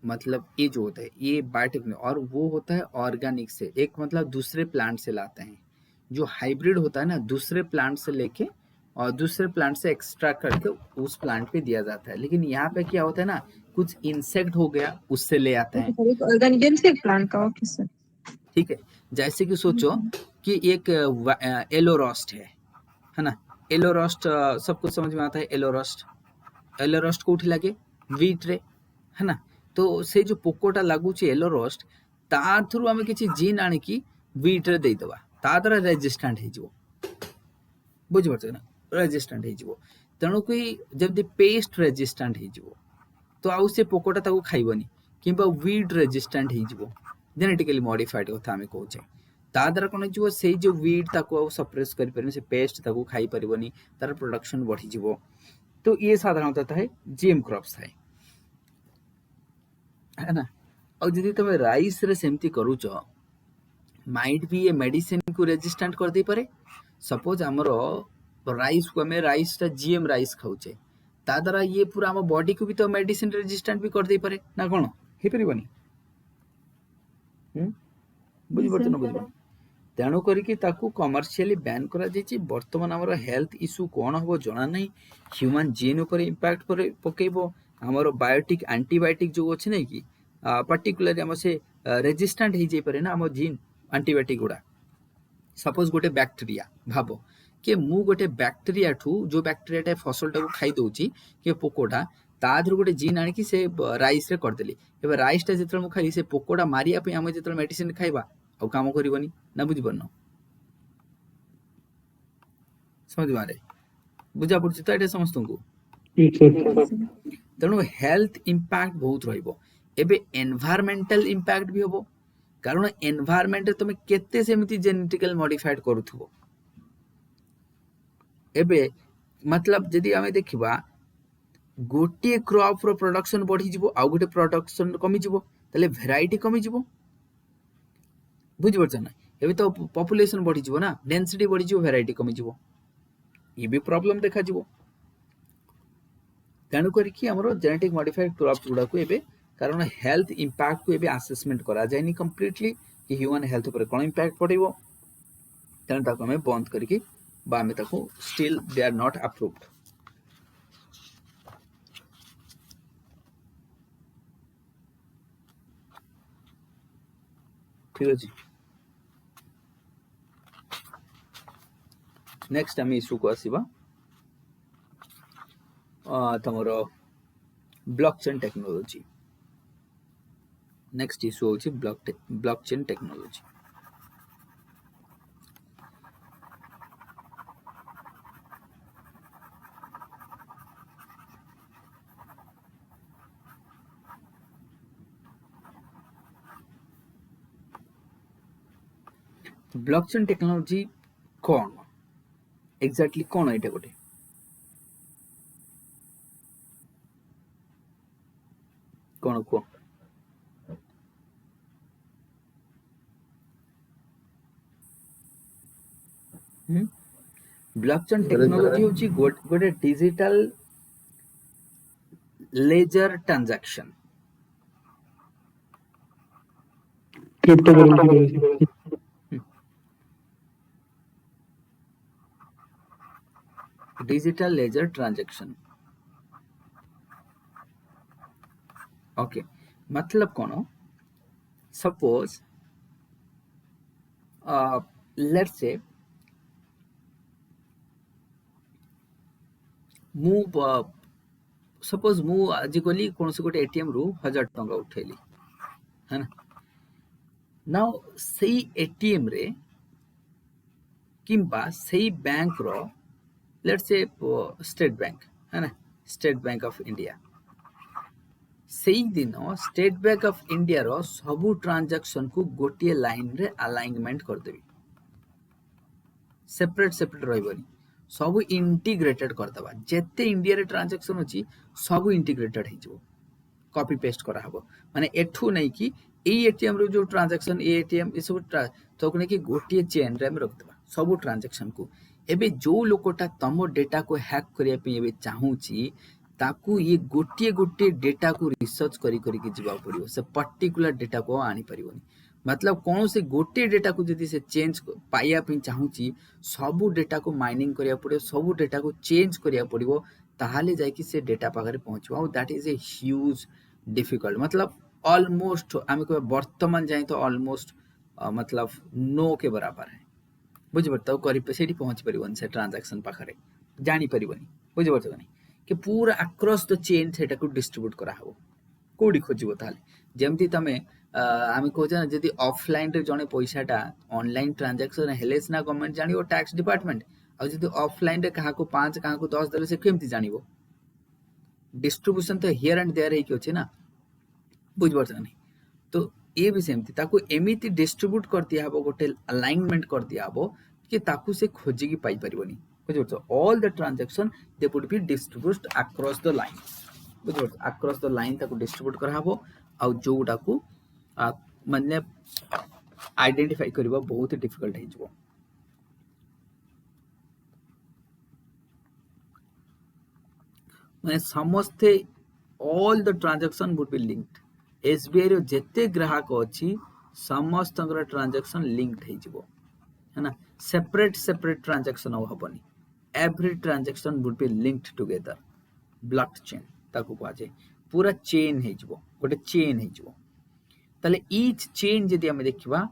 मतलब ये जो होता है ये बायोटेक्निक और वो होता है ऑर्गेनिक से एक मतलब दूसरे प्लांट से लाते हैं जो हाइब्रिड होता है ना दूसरे प्लांट से लेके और दूसरे प्लांट से एक्सट्रैक्ट करके उस प्लांट पे दिया जाता है लेकिन यहाँ पे क्या होता है ना कुछ इंसेक्ट हो गया उससे ले आते हैं एक ऑर्गेनिज्म से एक प्लांट का, ओके सर। ठीक है जैसे कि सोचो कि एक येलो रोस्ट है ना येलो रोस्ट सबको समझ में आता है येलो रोस्ट कोठी लागे वीट रे है ना तो से जो पोकोटा लागुची येलो रोस्ट तार थ्रू आमे किछि जीन आनी की वीट रे देई दबा ता द्वारा रेजिस्टेंट हे जिवो बुझ परछ ना रेजिस्टेंट हे जिवो तणु कोई जब पेस्ट रेजिस्टेंट हे जिवो तो आउ से पोकोटा ताको खाइबनी किंबा वीट रेजिस्टेंट हे जिवो जेनेटिकली मॉडिफाइड कथा आमे कहूचे ता द्वारा कोन जिवो से जो वीट ताको सप्रेस करि परनी से पेस्ट ताको खाई परिबनी तार प्रोडक्शन बढ़ी जिवो तो ये साधारणतः है जीएम क्रॉप्स है ना और जदि तुम राइस रे सेमती करूच माइट भी ये मेडिसिन को रेजिस्टेंट कर दे पारे सपोज हमरो राइस को हमें राइस ता जीएम राइस खाउचे ता द्वारा ये पूरा हम बॉडी को भी तो मेडिसिन रेजिस्टेंट भी कर दे पारे ना कोन हे परिबनी बुझि परछ ना बुझि तेणु करिकी ताकू कमर्शियली बैन करा जाइछि वर्तमान हमर हेल्थ इशू कोन हो जଣା नहीं ह्यूमन जीन ऊपर इंपैक्ट करे पकेबो हमर बायोटिक एंटीबायोटिक जो अछि नै कि पर्टिकुलरली हम से रेजिस्टेंट हे जे पारे ना हम जीन एंटीबायोटिक गुडा सपोज गोटे बैक्टीरिया भाबो कि मु गोटे बैक्टीरिया ठू जो बैक्टीरिया फसल टाको खाई दउची कि पोकोटा ता धर गोटे जीन आनी कि से राइस रे कर देली एबे राइस ता जेतल मु खाली से पोकोटा मारिया पे हम जेतल मेडिसिन खाइबा आ काम करबनी ना बुझि परनो समझ मारे बुझा पड़छ तो एटा समस्त को तेणु हेल्थ इंपैक्ट बहुत रहिबो एबे एनवायरमेंटल इंपैक्ट भी होबो कारण एनवायरमेंट तुम केते सेमिति जेनेटिकल मॉडिफाइड करूथबो एबे मतलब जदि हमें देखिबा गोटे क्रॉप रो प्रोडक्शन बढ़ी जिवो आ गोटे प्रोडक्शन कमी जिवो तले वैरायटी कमी जिवो बुझि परछ ना एबे तो पॉपुलेशन बढ़ी जिवो ना डेंसिटी बढ़ी जिवो वैरायटी कमी जिवो ये भी प्रॉब्लम देखा जिवो तेणु करिकी हमरो जेनेटिक मॉडिफाइड क्रॉप्स गुडा को एबे कारण हेल्थ इंपैक्ट को एबे असेसमेंट करा जायनी कंप्लीटली कि ह्यूमन हेल्थ ऊपर कोन इंपैक्ट पड़िबो तेणु ताको हमें बंद करके बा हमें ताको still they are not approved ठीक अछि नेक्स्ट हम इशू को आसीबा तमरो ब्लॉकचेन टेक्नोलॉजी नेक्स्ट इश्यू होची ब्लॉकचेन टेक्नोलॉजी ब्लॉकचेन टेक्नोलॉजी कौन एग्जैक्टली कौन एटा गोटे कौन को ब्लॉकचेन टेक्नोलॉजी होची गोटे digital ledger transaction crypto currency digital ledger transaction okay मतलब कौन सपोज लेट्स से मु सपोज मु आज गली कौन से गोटे एटीएम रु 1000 टंका उठेली है ना नाउ सही एटीएम रे किंबा सही बैंक रो लेट्स से स्टेट बैंक है ना स्टेट बैंक ऑफ इंडिया सही दिन स्टेट बैंक ऑफ इंडिया रो सबू ट्रांजैक्शन को गोटे लाइन रे अलाइनमेंट कर देबी सेपरेट सेपरेट रहबनी सब इंटीग्रेटेड कर दबा जेते इंडिया रे ट्रांजैक्शन अछि सब इंटीग्रेटेड हे जो कॉपी पेस्ट करा हबो माने एठू नै कि ए एटीएम रो जो ट्रांजैक्शन ए एटीएम ए सब तो कोने कि गोटे चेन रे हम रख दबा सब ट्रांजैक्शन को एबे जो लोकटा तम डेटा को हैक करिया पे एबे चाहूची ताकू ये गोटे गोटे डेटा को रिसर्च करी करी के जीवा पड़ियो से पर्टिकुलर डेटा को आनी परिबोनी मतलब कौन से गोटे डेटा को जदी से चेंज पाइया पे चाहूची सबु डेटा को माइनिंग करिया पड़ियो सबु डेटा को चेंज करिया पड़ियो ताहाले जाय कि से डेटा पाखरे पहुंचबो और that is a huge difficult मतलब ऑलमोस्ट आमे को वर्तमान जाय तो ऑलमोस्ट मतलब नो के बराबर है बुझि परताओ करी पे सेठी पहुंच परिबन से ट्रांजैक्शन पाखरे जानी परिबनी बुझि परतो नहीं कि पूरा अक्रॉस द चेन सेटा को डिस्ट्रीब्यूट करा हो कोडी खोजिबो ताले जेमती तमे आमे कहजा ना जदी ऑफलाइन रे जने पैसाटा ऑनलाइन ट्रांजैक्शन हेलेस ना गवर्नमेंट जानिबो टैक्स डिपार्टमेंट आ जदी ऑफलाइन रे कहा को 5 कहा को 10 देले से केमती जानिबो डिस्ट्रीब्यूशन तो हियर एंड देयर है कि अछि ना बुझ परछ नहीं तो ए भी सेमती ताको एमिति डिस्ट्रीब्यूट कर दिया हबो गोटे अलाइनमेंट कर दिया हबो कि ताकू से खोजी की पाई परिबनी बुझ परछ all the transaction they would be distributed across the line बुझ परछ अक्रॉस द लाइन ताको डिस्ट्रीब्यूट करा हबो आ जोटा को माने आइडेंटिफाई करबा बहुत डिफिकल्ट है जो माने समस्ते all the transaction would be linked SBI रो जेते ग्राहक अछि समस्त ट्रांजैक्शन लिंक्ड है जिवो है ना सेपरेट सेपरेट ट्रांजैक्शन होबनी every transaction would be linked together blockchain ताको कहा जाय पूरा चेन है जिवो गोटे चेन है जिवो ताले ईच चेन जदि हम देखिबा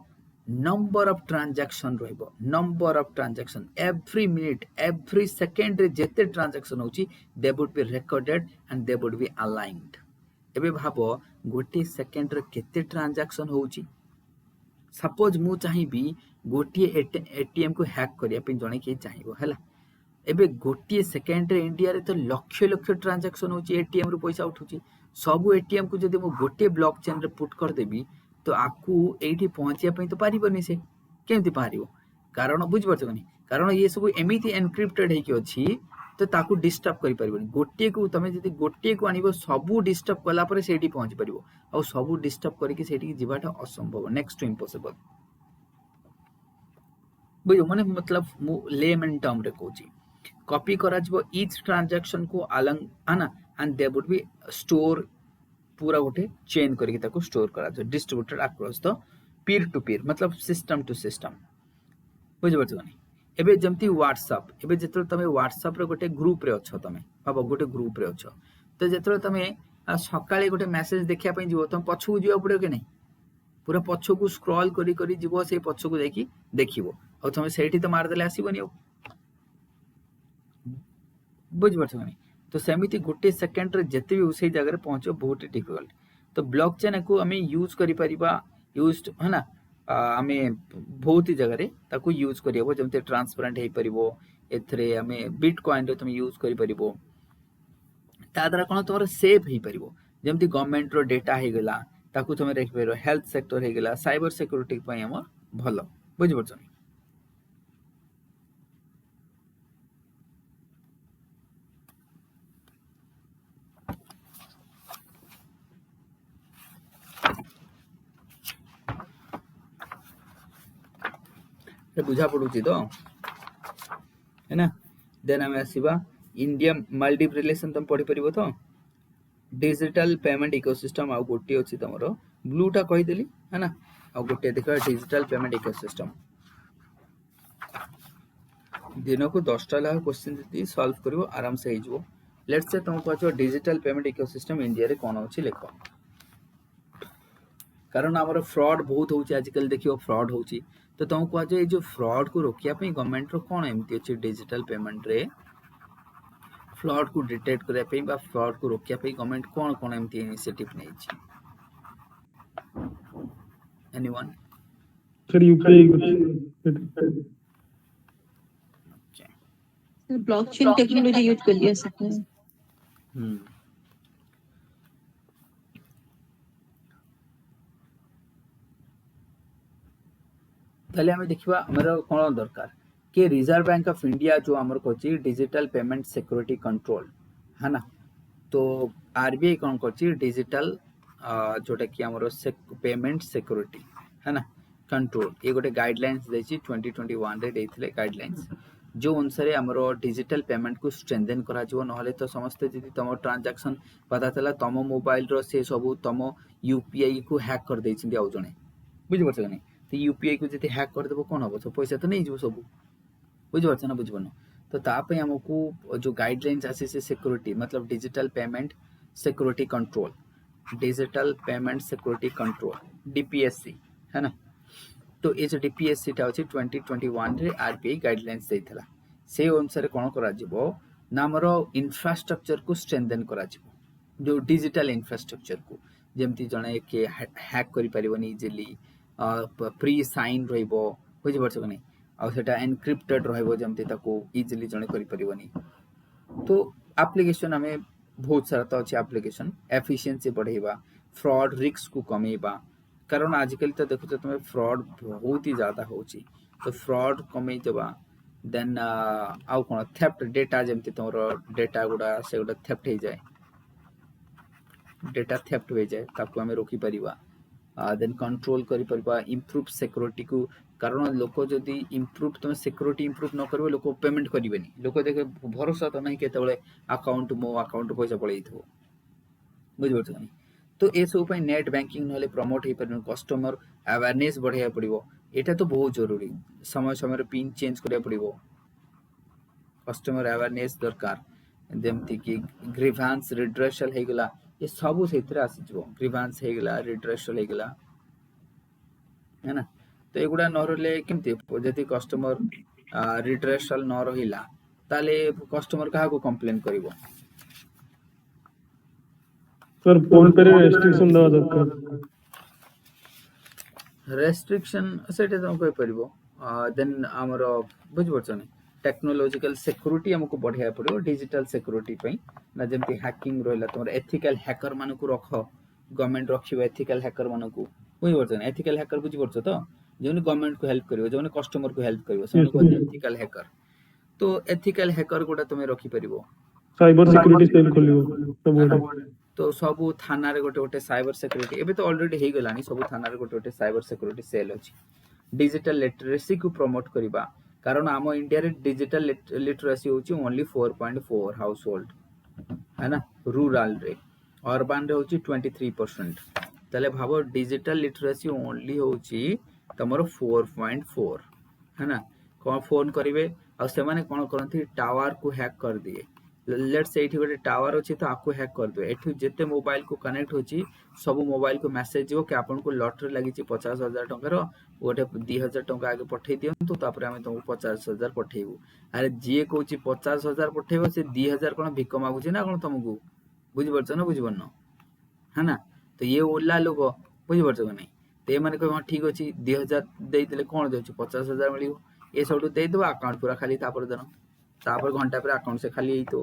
नंबर ऑफ ट्रांजैक्शन रहइबो number of transaction every minute every second रे जेते ट्रांजैक्शन होची they would be recorded and they would be aligned एबे भाबो गोटे सेकंड रे केते ट्रांजैक्शन होची सपोज मु चाहिबी गोटे एटीएम को हैक करिया पे जणे के चाहिबो हला एबे गोटे सेकंड रे इंडिया रे तो लक्ष लक्ष ट्रांजैक्शन होची एटीएम रो पैसा उठुची सब एटीएम को जदि मु गोटे ब्लॉकचेन रे पुट कर देबी तो आकू एठी पहुंचिया पे तो पारिबनी से केमति पारिबो कारण बुझ परछ कनी कारण ये सब एमिति एनक्रिप्टेड है कि अछि तो ताकू डिस्टर्ब करि परिबनी गोटे को तमे जदि गोटे को आनिबो सबु डिस्टर्ब कला परे सेठी पहुंच परिबो आ सबु डिस्टर्ब करिकि सेठी जीवाटा असंभव नेक्स्ट टू इम्पॉसिबल बुझो माने मतलब मु लेमन टर्म रे कहूची कॉपी करा जबो ईच ट्रांजैक्शन को अलग आना and they would B store पूरा गोटे चेन करके ताको स्टोर करा जो distributed across the Pir to पीर मतलब सिस्टम टू सिस्टम बुझ परछ नहीं एबे जमती व्हाट्सएप एबे जेतल तमे व्हाट्सएप रे गोटे ग्रुप रे अछो तमे बाबा गोटे ग्रुप रे अछो तो जेतल तमे सकाळे गोटे मेसेज देखिया पई जीवो तम पछू जीवा पड़ो के नहीं पूरा पछो को स्क्रॉल करी करी जीवो से पछो को देखि देखिबो और तमे सेठी तो मार देले आसीबनी बुझ परछ नहीं तो सेमिति गोटे सेकेंड रे जते भी उसे जगह पहुंचो बहुत ही डिफिकल्ट। तो ब्लॉकचेन को आम यूज करि परिबा यूज है ना आम बहुत ही जगह ताकू यूज करियो जमते ट्रांसपेरेंट हे परिबो एथरे आम बिटकॉइन रे तुम यूज करि परिबो ता द्वारा कोन तोर सेफ हे परिबो जमती गवर्नमेंट रो डेटा हे गेला ताकू तुम रखि परिबो हेल्थ सेक्टर हे गेला साइबर सिक्योरिटी पई हमर भलो बुझि परछो बुझा पड़ुची तो है ना। देन आम आसवा इंडिया मालदीव रिलेशन तुम पढ़ी पार तो डिजिटल पेमेंट इकोसिस्टम आउ गोटे अच्छी तुम ब्लूटा कहीदेली है ना आउ गोटे देख डिजिटल पेमेंट इकोसिस्टम दिन को 10टा ला क्वेश्चन जी सॉल्व करिवो आराम से हो लेट्स से तुमको अच्छो डिजिटल पेमेंट इकोसिस्टम इंडिया रे कोन अछि लेख कारण आमर फ्रॉड बहुत होची आजकल देखियो फ्रॉड होची तो तुमको आज ये जो फ्रॉड को रोकिया पे गवर्नमेंट रो कोन एमती अछि डिजिटल पेमेंट रे फ्रॉड को डिटेक्ट करिया पे बा फ्रॉड को रोकिया पे गवर्नमेंट कोन कोन एमती इनिशिएटिव नै छी anyone sir UPI blockchain technology use कर लिया सकते हैं। ताले हमें देखिबा हमर कोन दरकार कि रिजर्व बैंक ऑफ इंडिया जो हमर Kochi digital payment security control है ना तो आरबीआई कोन कोची डिजिटल जोटा कि हमर पेमेंट सिक्योरिटी है ना कंट्रोल ये गोटे गाइडलाइंस देछि 2021 रे देथिले गाइडलाइंस जो अनुसार हमर डिजिटल पेमेंट को स्ट्रेंथन करा जो नहले तो समस्त जदि तुम ट्रांजैक्शन पता चला तुम मोबाइल रो से सब तुम यूपीआई को हैक कर देछि आउ जणे बुझि परछ कि नहीं तो यूपीआई को जति हैक कर देबो कोन होबो सब पैसा तो नहीं जीवो सब बुझि परछ ना बुझबो न तो ता पे हमको जो गाइडलाइंस आसे से सिक्योरिटी मतलब digital payment security control digital payment security control DPSC है ना तो ये जो डीपीएससी टा अछि 2021 रे आरबीआई गाइडलाइंस देथिला से अनुसार कोन करा जिवो ना हमरो इंफ्रास्ट्रक्चर को स्ट्रेंथन करा जिवो जो डिजिटल इंफ्रास्ट्रक्चर को जेमती जणे के हैक करि परिबनी इजीली प्री साइन रहिबो बुझि परछ कि नहीं आ सेटा एनक्रिप्टेड रहिबो जेमती ताको इजीली जणे करि परिबनी तो एप्लीकेशन हमें बहुत सारा तो अच्छे एप्लीकेशन एफिशिएंसी बढ़ेबा फ्रॉड रिस्क को कमेबा कारण आजकल तो देखो तुम फ्रॉड बहुत ही ज्यादा होची तो फ्रॉड कमे देबा देन आउ कोन थेफ्ट डेटा जेमती तोर डेटा गुडा से गुडा थेफ्ट हो जाए डेटा थेफ्ट हो जाए ताको हमें रोकी परिबा देन कंट्रोल करि परिबा इंप्रूव सिक्योरिटी को कारण लोक जदि इंप्रूव तुम सिक्योरिटी इंप्रूव न करबे लोक पेमेंट करिवेनी लोक देखे भरोसा तो नहीं केतबेले अकाउंट मो अकाउंट पैसा पळै थो बुझ परछ नहीं तो ए सब पई नेट बैंकिंग नले प्रमोट हे पर कस्टमर अवेयरनेस बढ़िया पड़िबो एटा तो बहुत जरूरी समय समय पिन चेंज करिया पड़िबो कस्टमर अवेयरनेस दरकार जेमती कि ग्रीवांस रिड्रेसल हे गेला ये सब सेतिर आसी जबो ग्रीवांस हे गेला रिड्रेसल हे गेला है ना तो एगुडा न रहले केमती जति कस्टमर रिड्रेसल न रहिला ताले कस्टमर काहा को कंप्लेन करिवो सर फोन पे रेस्ट्रिक्शन दवा दरकार रेस्ट्रिक्शन सेटे तुम कहि परिबो देन हमर बुझ परछ नै टेक्नोलॉजिकल सिक्योरिटी हमको बढ़िया पड़ो डिजिटल सिक्योरिटी पई ना जेमती हैकिंग रहला तुम एथिकल हैकर मानु को रख गवर्नमेंट रखिबो एथिकल हैकर मानु को बुझ परछ नै एथिकल हैकर बुझ परछ तो जेने गवर्नमेंट को हेल्प करिवो जेने कस्टमर को हेल्प करिवो से को एथिकल हैकर तो एथिकल हैकर गोटा तुम रखि परिबो साइबर सिक्योरिटी सेल खोलियो सब तो सबू थाना रे गोटे गोटे साइबर सिक्योरिटी एबे तो ऑलरेडी हे गेलानी सबू थाना रे गोटे गोटे साइबर सिक्योरिटी सेल अछि डिजिटल लिटरेसी को प्रमोट करिबा कारण आम इंडिया रे डिजिटल लिटरेसी होची ओनली 4.4 हाउस होल्ड है ना रूरल रे अर्बन रे होची 23% तले भाबो डिजिटल लिटरेसी ओनली होची तमरो 4.4 है ना कोन फोन करिवे आ से माने कोन करंती टावर को हैक कर दिए लेट्स से एठी गोटे टावर अछि तो आपको हैक कर दो एठी जेते मोबाइल को कनेक्ट होची सब मोबाइल को मैसेज जीवो कि आपन को लॉटरी लागि छि 50,000 टंका रो गोटे 2,000 टंका आगे पठेई दियंतु तापर हम तुमको 50,000 पठेइबु अरे जे कहूची 50,000 पठेइबो से 2,000 कोन भिक मागुची ना कोन तुमको बुझि परछ ना बुझि परनो है ना तो ये ओला लोग बुझि परछ कि नहीं तो ये माने को हां ठीक अछि 2,000 देई देले कोन देउची 50,000 मिलिबो ए सबटु देई दबो अकाउंट पूरा खाली तापर देनो तापर घंटा पर अकाउंट से खाली तो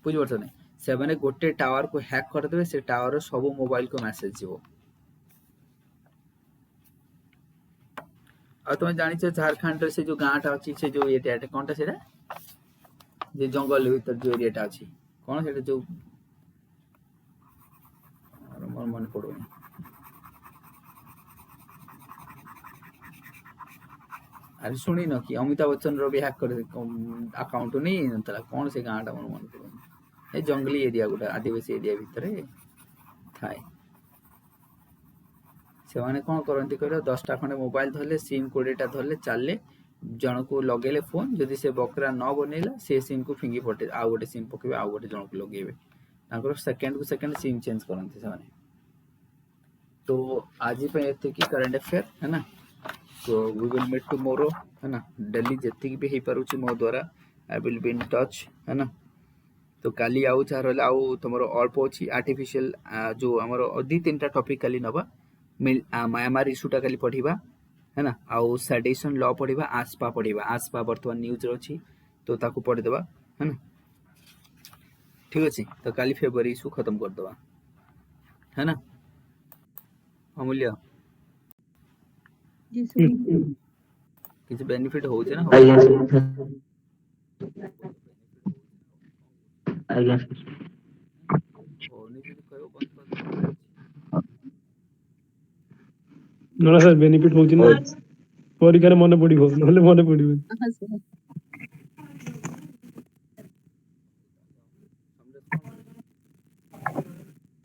बुझि परछ नहीं से माने गोटे टावर को हैक कर देबे से टावर सब मोबाइल को मैसेज जीवो आ तुम जानि छ झारखंड रे से जो गांटा अछि से जो एटा कोनटा सेटा जे जंगल भीतर जो एरियाटा अछि कोन सेटा जो मोर मन पड़ोनी अरे सुनी न कि अमिताभ बच्चन रो भी हैक कर अकाउंट नहीं नतला कोन से गांटा मोर मन पड़ोनी ए जंगली एरिया गोटा आदिवासी एरिया भीतर थाए से माने कोन करंती करो 10टा खंडे मोबाइल धरले सिम 20टा धरले चालले जन को लगेले फोन जदि से बकरा न बनेला से सिम को फिंगी पटे आ गोटे सिम पकेबे आ गोटे जन को लगेबे तांकर सेकंड को सेकंड सिम चेंज करंती से माने तो आज ही पे एते की करंट अफेयर है ना तो वी विल मीट टुमारो है ना डेली जति भी हे पारुची मो द्वारा I will be in touch है ना तो काली आउ चार होला आउ तमरो अल्प अछि आर्टिफिशियल जो हमरो 2-3टा टॉपिक काली नबा म्यांमार इशूटा काली पढ़िबा है ना आउ सेडिशन लॉ पढ़िबा आसपा वर्तमान न्यूज अछि तो ताकू पढ़ि देबा है ना ठीक अछि तो काली फेब्रुआरी इशू खत्म कर देबा है ना अमूल्य जी सर किछ बेनिफिट हो जे ना आज्ञा सर आज्ञा सर होनी जदि कहबो बंद कर देबा ना सर बेनिफिट होची ना परीक्षा मने पड़िबो नहले मने पड़िबो हाँ सर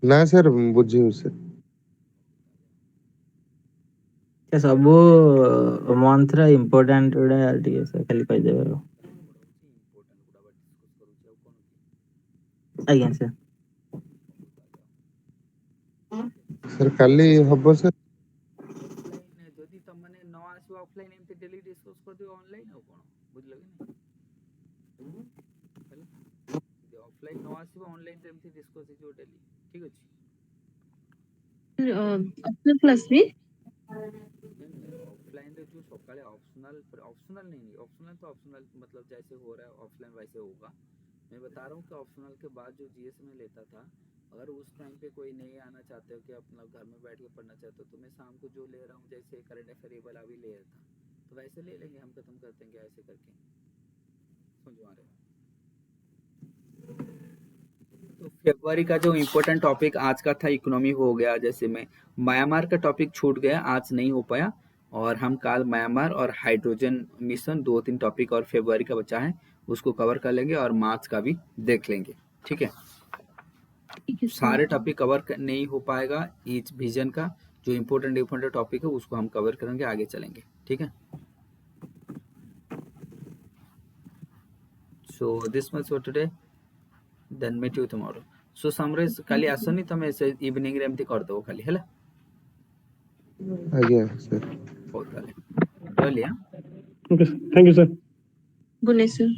ना सर बुझियो सर ସବୁ month ର important ଗୁଡା ଟିକେ sir ଖାଲି କହିଦେବେ ଆଜ୍ଞା sir सर काली हबो सर ऑफलाइन जदि तुम माने न आसो ऑफलाइन एमती डेली डिस्कस कर दियो ऑनलाइन हो कोन बुझलो कि नहीं ऑफलाइन न आसो ऑनलाइन एमती डिस्कस जो डेली ठीक अछि अपना क्लास में ऑफलाइन रे जो सकाळे ऑप्शनल नहीं ऑप्शनल तो ऑप्शनल मतलब जैसे हो रहा है ऑफलाइन वैसे होगा मैं बता रहा हूँ कि ऑप्शनल के बाद जो जीएस में लेता था अगर उस टाइम पे कोई नहीं आना चाहते हो कि अपना घर में बैठ के पढ़ना चाहते हो तो मैं शाम को जो ले रहा हूँ जैसे करंट अफेयर वाला भी ले रहा था तो वैसे ले लेंगे हम खत्म कर देंगे ऐसे करके समझ आ रहे तो फरवरी का जो इम्पोर्टेंट टॉपिक आज का था इकोनॉमी हो गया जैसे मैं म्यांमार का टॉपिक छूट गया आज नहीं हो पाया और हम कल म्यांमार और हाइड्रोजन मिशन 2-3 टॉपिक और फरवरी का बचा है उसको कवर कर लेंगे और मार्च का भी देख लेंगे ठीक है ठीक है सारे सर टॉपिक कवर नहीं हो पाएगा ईच विजन का जो इम्पोर्टेंट टॉपिक है उसको हम कवर करेंगे आगे चलेंगे ठीक है so this much for today then meet you tomorrow so summarise काली आसनी तमे से इवनिंग रे एमती कर दो खाली हैला आज्ञा सर बहुत खाली रहलिया ओके थैंक यू सर बोले सर